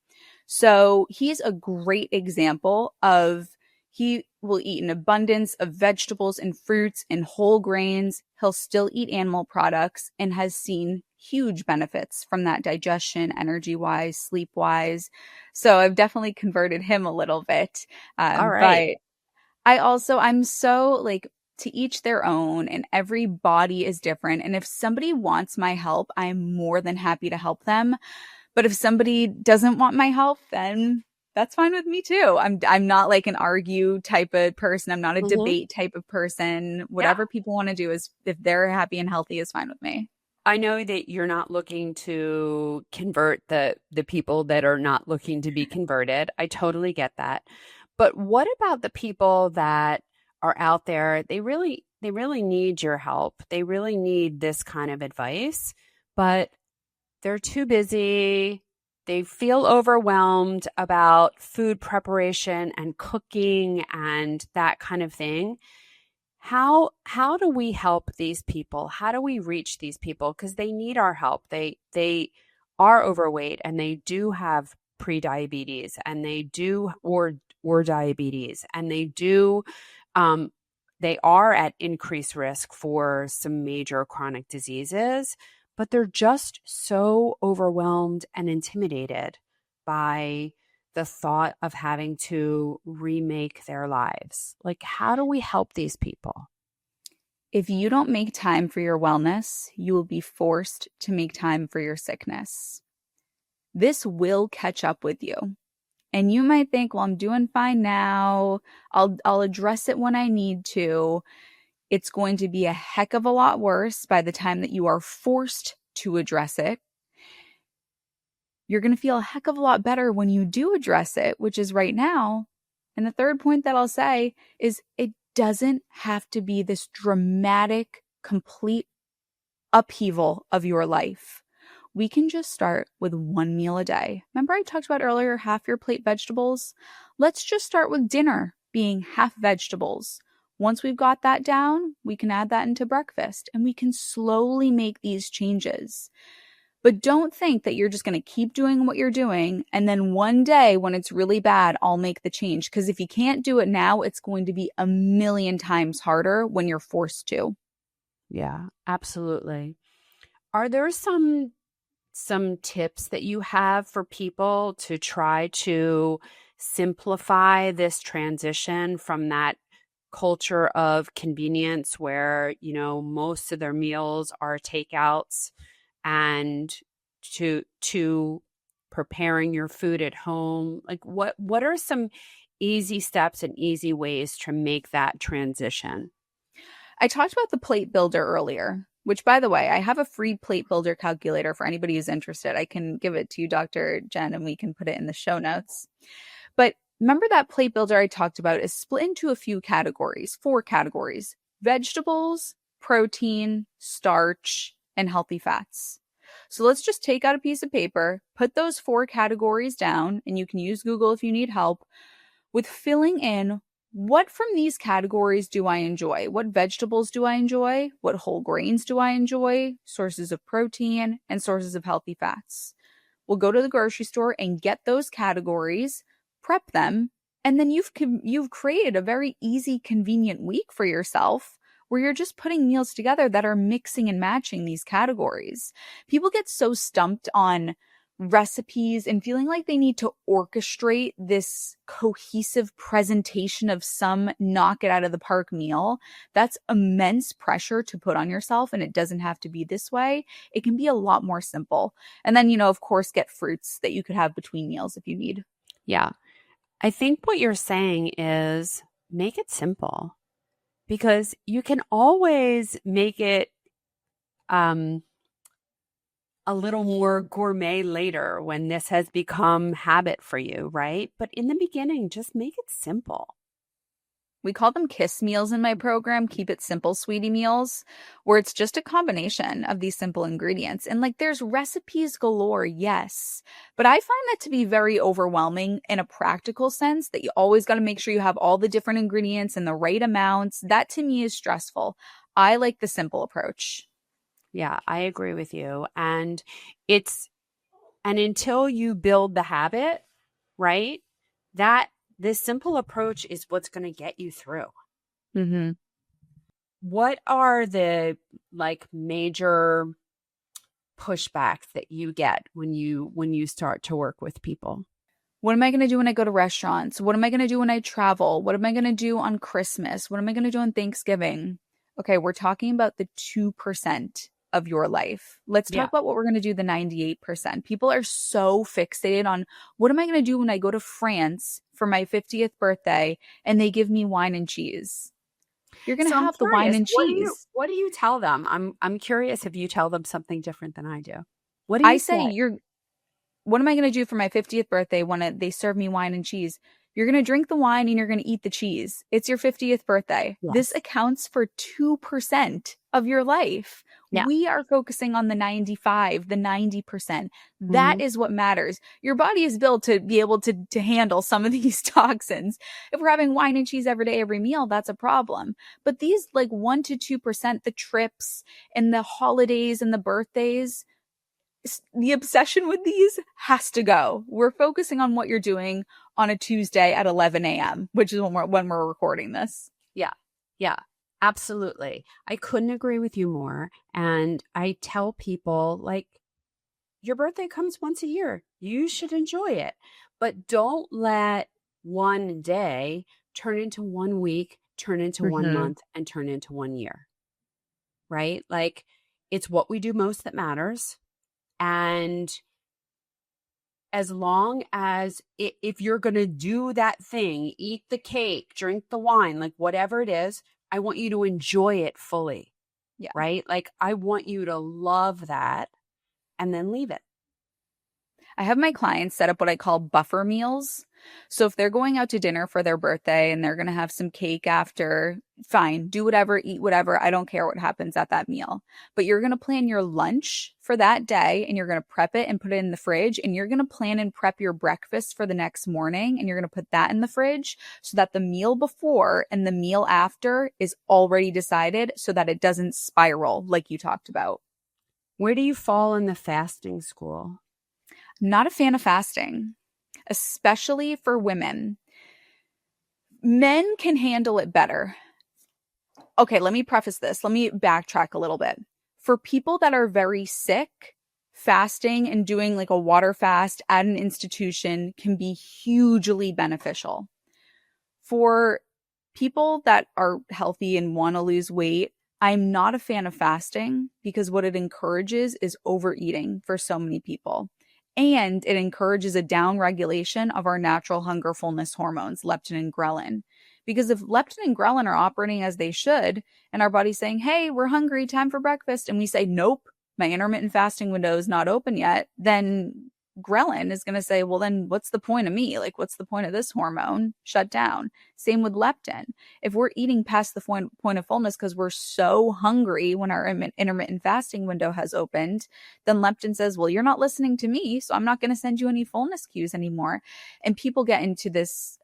So he's a great example of, he will eat an abundance of vegetables and fruits and whole grains. He'll still eat animal products and has seen huge benefits from that digestion, energy-wise, sleep-wise. So I've definitely converted him a little bit. All right. But I'm so to each their own, and every body is different. And if somebody wants my help, I'm more than happy to help them. But if somebody doesn't want my help, then that's fine with me too. I'm not like an argue type of person. I'm not a debate type of person. Whatever people want to do is, if they're happy and healthy, is fine with me. I know that you're not looking to convert the people that are not looking to be converted. I totally get that. But what about the people that are out there? They really need your help. They really need this kind of advice, but they're too busy. They feel overwhelmed about food preparation and cooking and that kind of thing. How do we help these people? How do we reach these people? Because they need our help. They are overweight and they do have prediabetes and they do or diabetes and they are at increased risk for some major chronic diseases, but they're just so overwhelmed and intimidated by the thought of having to remake their lives. Like, how do we help these people? If you don't make time for your wellness, you will be forced to make time for your sickness. This will catch up with you. And you might think, well, I'm doing fine now. I'll address it when I need to. It's going to be a heck of a lot worse by the time that you are forced to address it. You're going to feel a heck of a lot better when you do address it, which is right now. And the third point that I'll say is it doesn't have to be this dramatic, complete upheaval of your life. We can just start with one meal a day. Remember I talked about earlier, half your plate vegetables? Let's just start with dinner being half vegetables. Once we've got that down, we can add that into breakfast and we can slowly make these changes. But don't think that you're just going to keep doing what you're doing and then one day when it's really bad, I'll make the change. Because if you can't do it now, it's going to be a million times harder when you're forced to. Yeah, absolutely. Are there some tips that you have for people to try to simplify this transition from that culture of convenience where, most of their meals are takeouts and to preparing your food at home? Like what are some easy steps and easy ways to make that transition? I talked about the plate builder earlier, which, by the way, I have a free plate builder calculator for anybody who's interested. I can give it to you, Dr. Jenn, and we can put it in the show notes. But remember that plate builder I talked about is split into a few categories, 4 categories: vegetables, protein, starch, and healthy fats. So let's just take out a piece of paper, put those 4 categories down, and you can use Google if you need help with filling in what from these categories do I enjoy? What vegetables do I enjoy? What whole grains do I enjoy? Sources of protein and sources of healthy fats. We'll go to the grocery store and get those categories, prep them, and then you've created a very easy, convenient week for yourself where you're just putting meals together that are mixing and matching these categories. People get so stumped on recipes and feeling like they need to orchestrate this cohesive presentation of some knock it out of the park meal. That's immense pressure to put on yourself, and it doesn't have to be this way. It can be a lot more simple. And then, of course, get fruits that you could have between meals if you need. Yeah. I think what you're saying is make it simple, because you can always make it a little more gourmet later when this has become habit for you, right? But in the beginning, just make it simple. We call them KISS meals in my program, Keep It Simple Sweetie meals, where it's just a combination of these simple ingredients. And there's recipes galore, yes, but I find that to be very overwhelming in a practical sense, that you always got to make sure you have all the different ingredients and the right amounts. That to me is stressful. I like the simple approach. Yeah, I agree with you. And until you build the habit, right, that this simple approach is what's going to get you through. Mm-hmm. What are the major pushbacks that you get when you start to work with people? What am I going to do when I go to restaurants? What am I going to do when I travel? What am I going to do on Christmas? What am I going to do on Thanksgiving? Okay, we're talking about the 2% of your life. Let's talk Yeah. about what we're going to do the 98%. People are so fixated on what am I going to do when I go to France for my 50th birthday and they give me wine and cheese? You're going to So I'm have the wine curious, and cheese. what do you tell them? I'm curious if you tell them something different than I do. What do I you say say? what am I going to do for my 50th birthday when they serve me wine and cheese? You're going to drink the wine and you're going to eat the cheese. It's your 50th birthday. This Yes. accounts for 2% of your life. Yeah. We are focusing on the 95, the 90%. That Mhm. is what matters. Your body is built to be able to handle some of these toxins. If we're having wine and cheese every day, every meal, that's a problem. But these like 1 to 2%, the trips and the holidays and the birthdays, the obsession with these has to go. We're focusing on what you're doing on a Tuesday at 11 a.m., which is when we're recording this. Yeah. Yeah. Absolutely. I couldn't agree with you more. And I tell people, like, your birthday comes once a year. You should enjoy it. But don't let one day turn into 1 week, turn into 1 month, and turn into 1 year. Right? Like, it's what we do most that matters. And as long as if you're going to do that thing, eat the cake, drink the wine, like whatever it is, I want you to enjoy it fully. Yeah. Right? Like, I want you to love that and then leave it. I have my clients set up what I call buffer meals. So if they're going out to dinner for their birthday and they're going to have some cake after, fine, do whatever, eat whatever. I don't care what happens at that meal. But you're going to plan your lunch for that day and you're going to prep it and put it in the fridge. And you're going to plan and prep your breakfast for the next morning. And you're going to put that in the fridge so that the meal before and the meal after is already decided so that it doesn't spiral like you talked about. Where do you fall in the fasting school? Not a fan of fasting, especially for women. Men can handle it better. Okay, let me preface this. Let me backtrack a little bit. For people that are very sick, fasting and doing like a water fast at an institution can be hugely beneficial. For people that are healthy and want to lose weight, I'm not a fan of fasting because what it encourages is overeating for so many people. And it encourages a downregulation of our natural hunger fullness hormones, leptin and ghrelin. Because if leptin and ghrelin are operating as they should, and our body's saying, hey, we're hungry, time for breakfast, and we say, nope, my intermittent fasting window is not open yet, then ghrelin is going to say, well, then what's the point of me? Like, what's the point of this hormone? Shut down. Same with leptin. If we're eating past the point of fullness because we're so hungry when our intermittent fasting window has opened, then leptin says, well, you're not listening to me, so I'm not going to send you any fullness cues anymore. And people get into this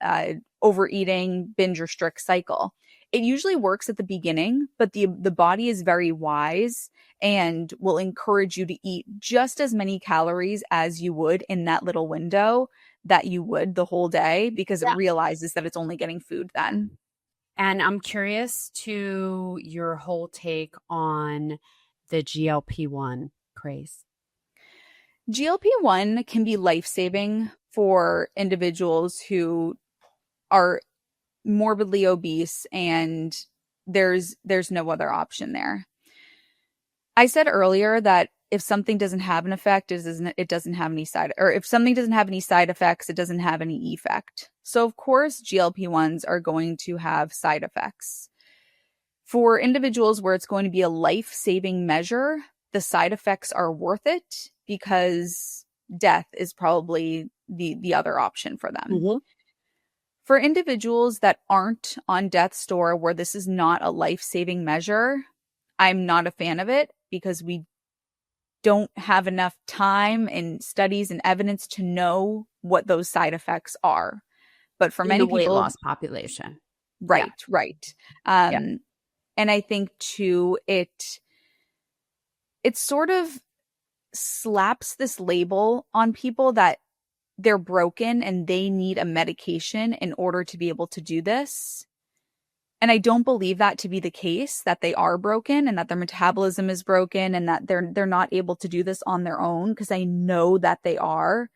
overeating, binge restrict cycle. It usually works at the beginning, but the body is very wise and will encourage you to eat just as many calories as you would in that little window that you would the whole day because it realizes that it's only getting food then. And I'm curious to your whole take on the GLP-1 craze. GLP-1 can be life-saving for individuals who are morbidly obese and there's no other option there. I said earlier that if something doesn't have an effect, it doesn't have any if something doesn't have any side effects, it doesn't have any effect. So of course, GLP-1s are going to have side effects. For individuals where it's going to be a life-saving measure, the side effects are worth it because death is probably the other option for them. Mm-hmm. For individuals that aren't on death's door where this is not a life-saving measure, I'm not a fan of it because we don't have enough time and studies and evidence to know what those side effects are. But for many weight people, loss population. Right. And I think too, it sort of slaps this label on people that they're broken and they need a medication in order to be able to do this. And I don't believe that to be the case, that they are broken and that their metabolism is broken and that they're not able to do this on their own, because I know that they are.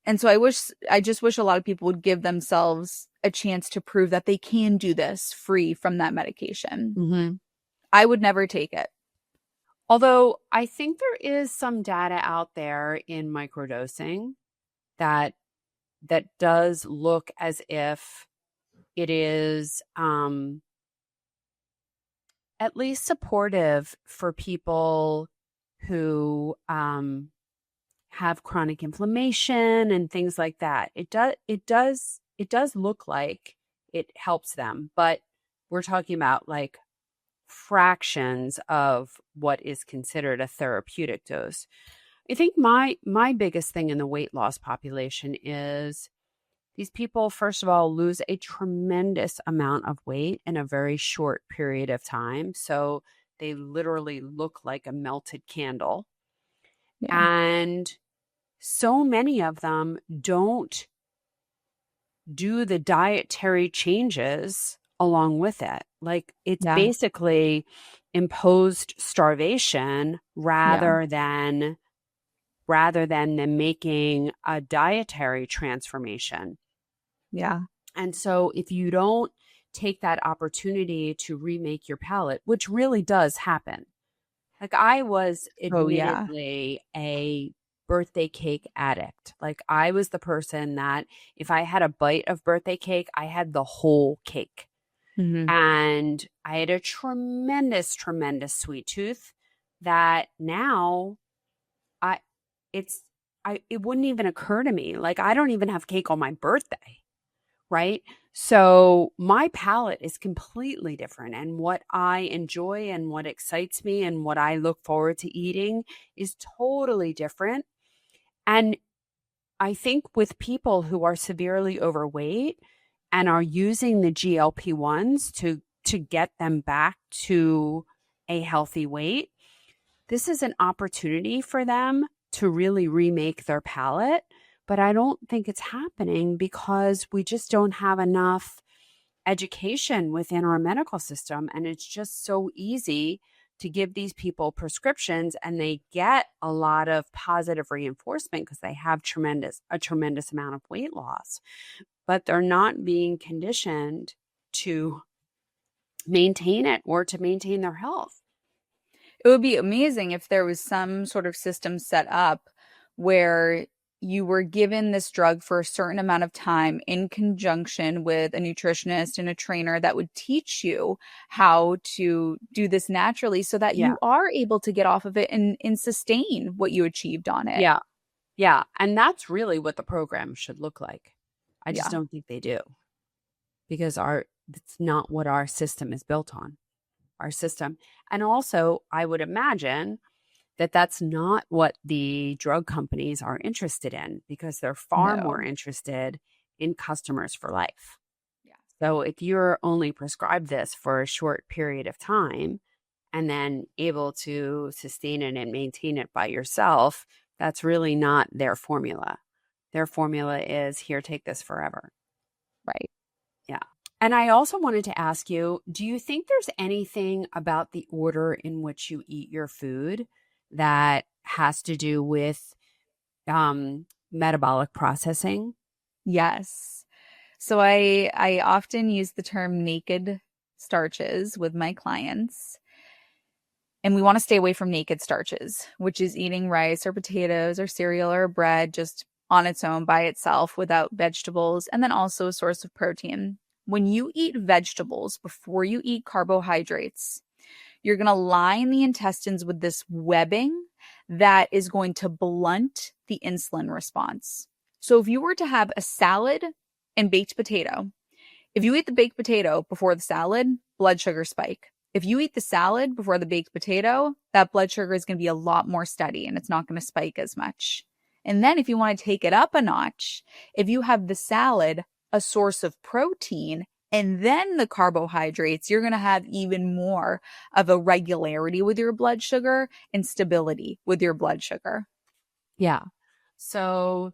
And so I just wish a lot of people would give themselves a chance to prove that they can do this free from that medication. Mm-hmm. I would never take it. Although I think there is some data out there in microdosing that does look as if it is at least supportive for people who have chronic inflammation and things like that. It does look like it helps them, but we're talking about like fractions of what is considered a therapeutic dose. I think my biggest thing in the weight loss population is these people, first of all, lose a tremendous amount of weight in a very short period of time. So they literally look like a melted candle. Yeah. And so many of them don't do the dietary changes along with it. Like it's basically imposed starvation rather than them making a dietary transformation. Yeah. And so if you don't take that opportunity to remake your palate, which really does happen. Like I was admittedly a birthday cake addict. Like I was the person that if I had a bite of birthday cake, I had the whole cake. Mm-hmm. And I had a tremendous, tremendous sweet tooth that now it wouldn't even occur to me. Like I don't even have cake on my birthday. Right. So my palate is completely different. And what I enjoy and what excites me and what I look forward to eating is totally different. And I think with people who are severely overweight and are using the GLP-1s to get them back to a healthy weight, this is an opportunity for them to really remake their palate. But I don't think it's happening because we just don't have enough education within our medical system. And it's just so easy to give these people prescriptions and they get a lot of positive reinforcement because they have a tremendous amount of weight loss. But they're not being conditioned to maintain it or to maintain their health. It would be amazing if there was some sort of system set up where you were given this drug for a certain amount of time in conjunction with a nutritionist and a trainer that would teach you how to do this naturally so that you are able to get off of it and sustain what you achieved on it. Yeah. Yeah. And that's really what the program should look like. I just don't think they do because it's not what our system is built on. Our system. And also, I would imagine that that's not what the drug companies are interested in because they're far more interested in customers for life. Yeah. So if you're only prescribed this for a short period of time and then able to sustain it and maintain it by yourself, that's really not their formula. Their formula is here, take this forever. Right. Yeah. And I also wanted to ask you, do you think there's anything about the order in which you eat your food that has to do with metabolic processing? Yes. So I often use the term naked starches with my clients. And we want to stay away from naked starches, which is eating rice or potatoes or cereal or bread just on its own by itself without vegetables, and then also a source of protein. When you eat vegetables before you eat carbohydrates, you're going to line the intestines with this webbing that is going to blunt the insulin response. So if you were to have a salad and baked potato, if you eat the baked potato before the salad, blood sugar spike. If you eat the salad before the baked potato, that blood sugar is going to be a lot more steady and it's not going to spike as much. And then if you want to take it up a notch, if you have the salad, a source of protein, and then the carbohydrates, you're going to have even more of a regularity with your blood sugar and stability with your blood sugar. Yeah. So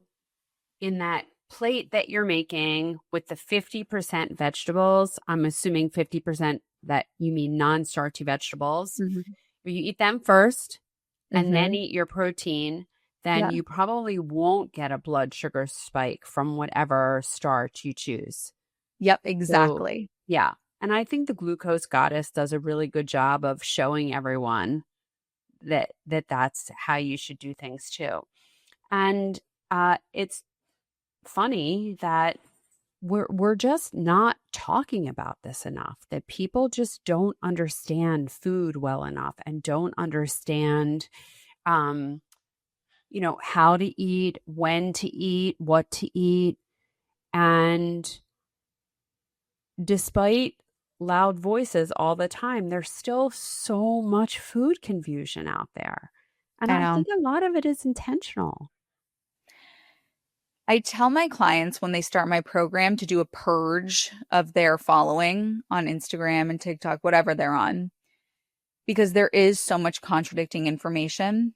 in that plate that you're making with the 50% vegetables, I'm assuming 50% that you mean non-starchy vegetables. Mm-hmm. You eat them first and then eat your protein. then you probably won't get a blood sugar spike from whatever starch you choose. Yep, exactly. So, yeah. And I think the glucose goddess does a really good job of showing everyone that's how you should do things too. And it's funny that we're just not talking about this enough, that people just don't understand food well enough and don't understand how to eat, when to eat, what to eat. And despite loud voices all the time, there's still so much food confusion out there. And I I know. think a lot of it is intentional. I tell my clients when they start my program to do a purge of their following on Instagram and TikTok, whatever they're on, because there is so much contradicting information.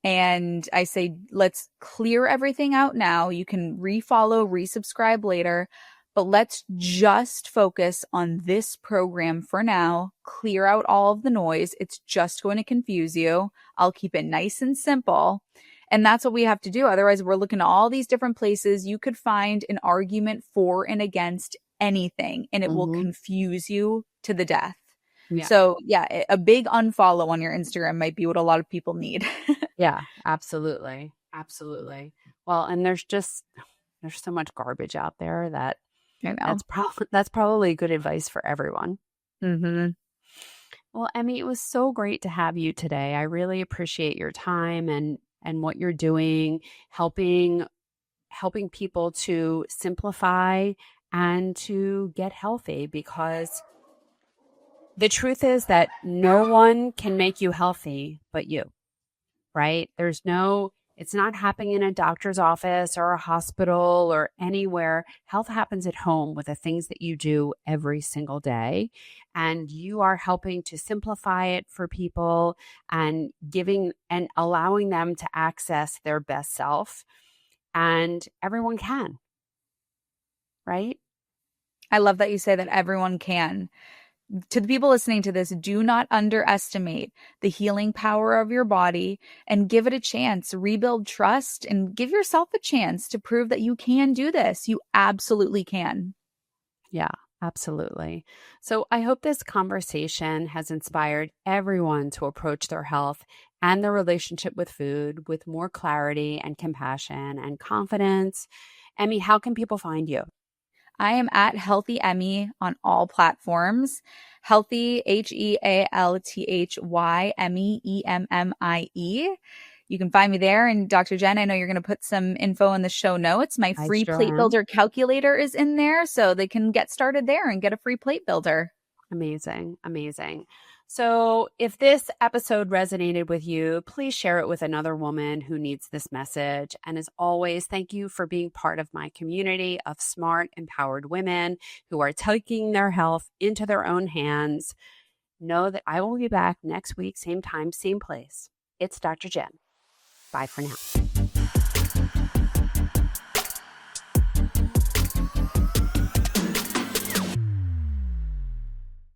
And I say, let's clear everything out now. You can refollow, resubscribe later, but let's just focus on this program for now. Clear out all of the noise. It's just going to confuse you. I'll keep it nice and simple. And that's what we have to do. Otherwise, we're looking at all these different places. You could find an argument for and against anything, and it will confuse you to the death. Yeah. So, yeah, a big unfollow on your Instagram might be what a lot of people need. Yeah, absolutely. Absolutely. Well, and there's so much garbage out there that I know. that's probably good advice for everyone. Mm-hmm. Well, Emmie, it was so great to have you today. I really appreciate your time and what you're doing, helping people to simplify and to get healthy, because the truth is that no one can make you healthy but you, right? It's not happening in a doctor's office or a hospital or anywhere. Health happens at home with the things that you do every single day. And you are helping to simplify it for people and giving and allowing them to access their best self. And everyone can, right? I love that you say that everyone can. To the people listening to this, do not underestimate the healing power of your body and give it a chance. Rebuild trust and give yourself a chance to prove that you can do this. You absolutely can. Yeah, absolutely. So I hope this conversation has inspired everyone to approach their health and their relationship with food with more clarity and compassion and confidence. Emmie, how can people find you? I am at Healthy Emmie on all platforms. Healthy, HEALTHY, Emmie, EMMIE. You can find me there. And Dr. Jenn, I know you're going to put some info in the show notes. My free plate builder calculator is in there, so they can get started there and get a free plate builder. Amazing. Amazing. So if this episode resonated with you, please share it with another woman who needs this message. And as always, thank you for being part of my community of smart, empowered women who are taking their health into their own hands. Know that I will be back next week, same time, same place. It's Dr. Jenn. Bye for now.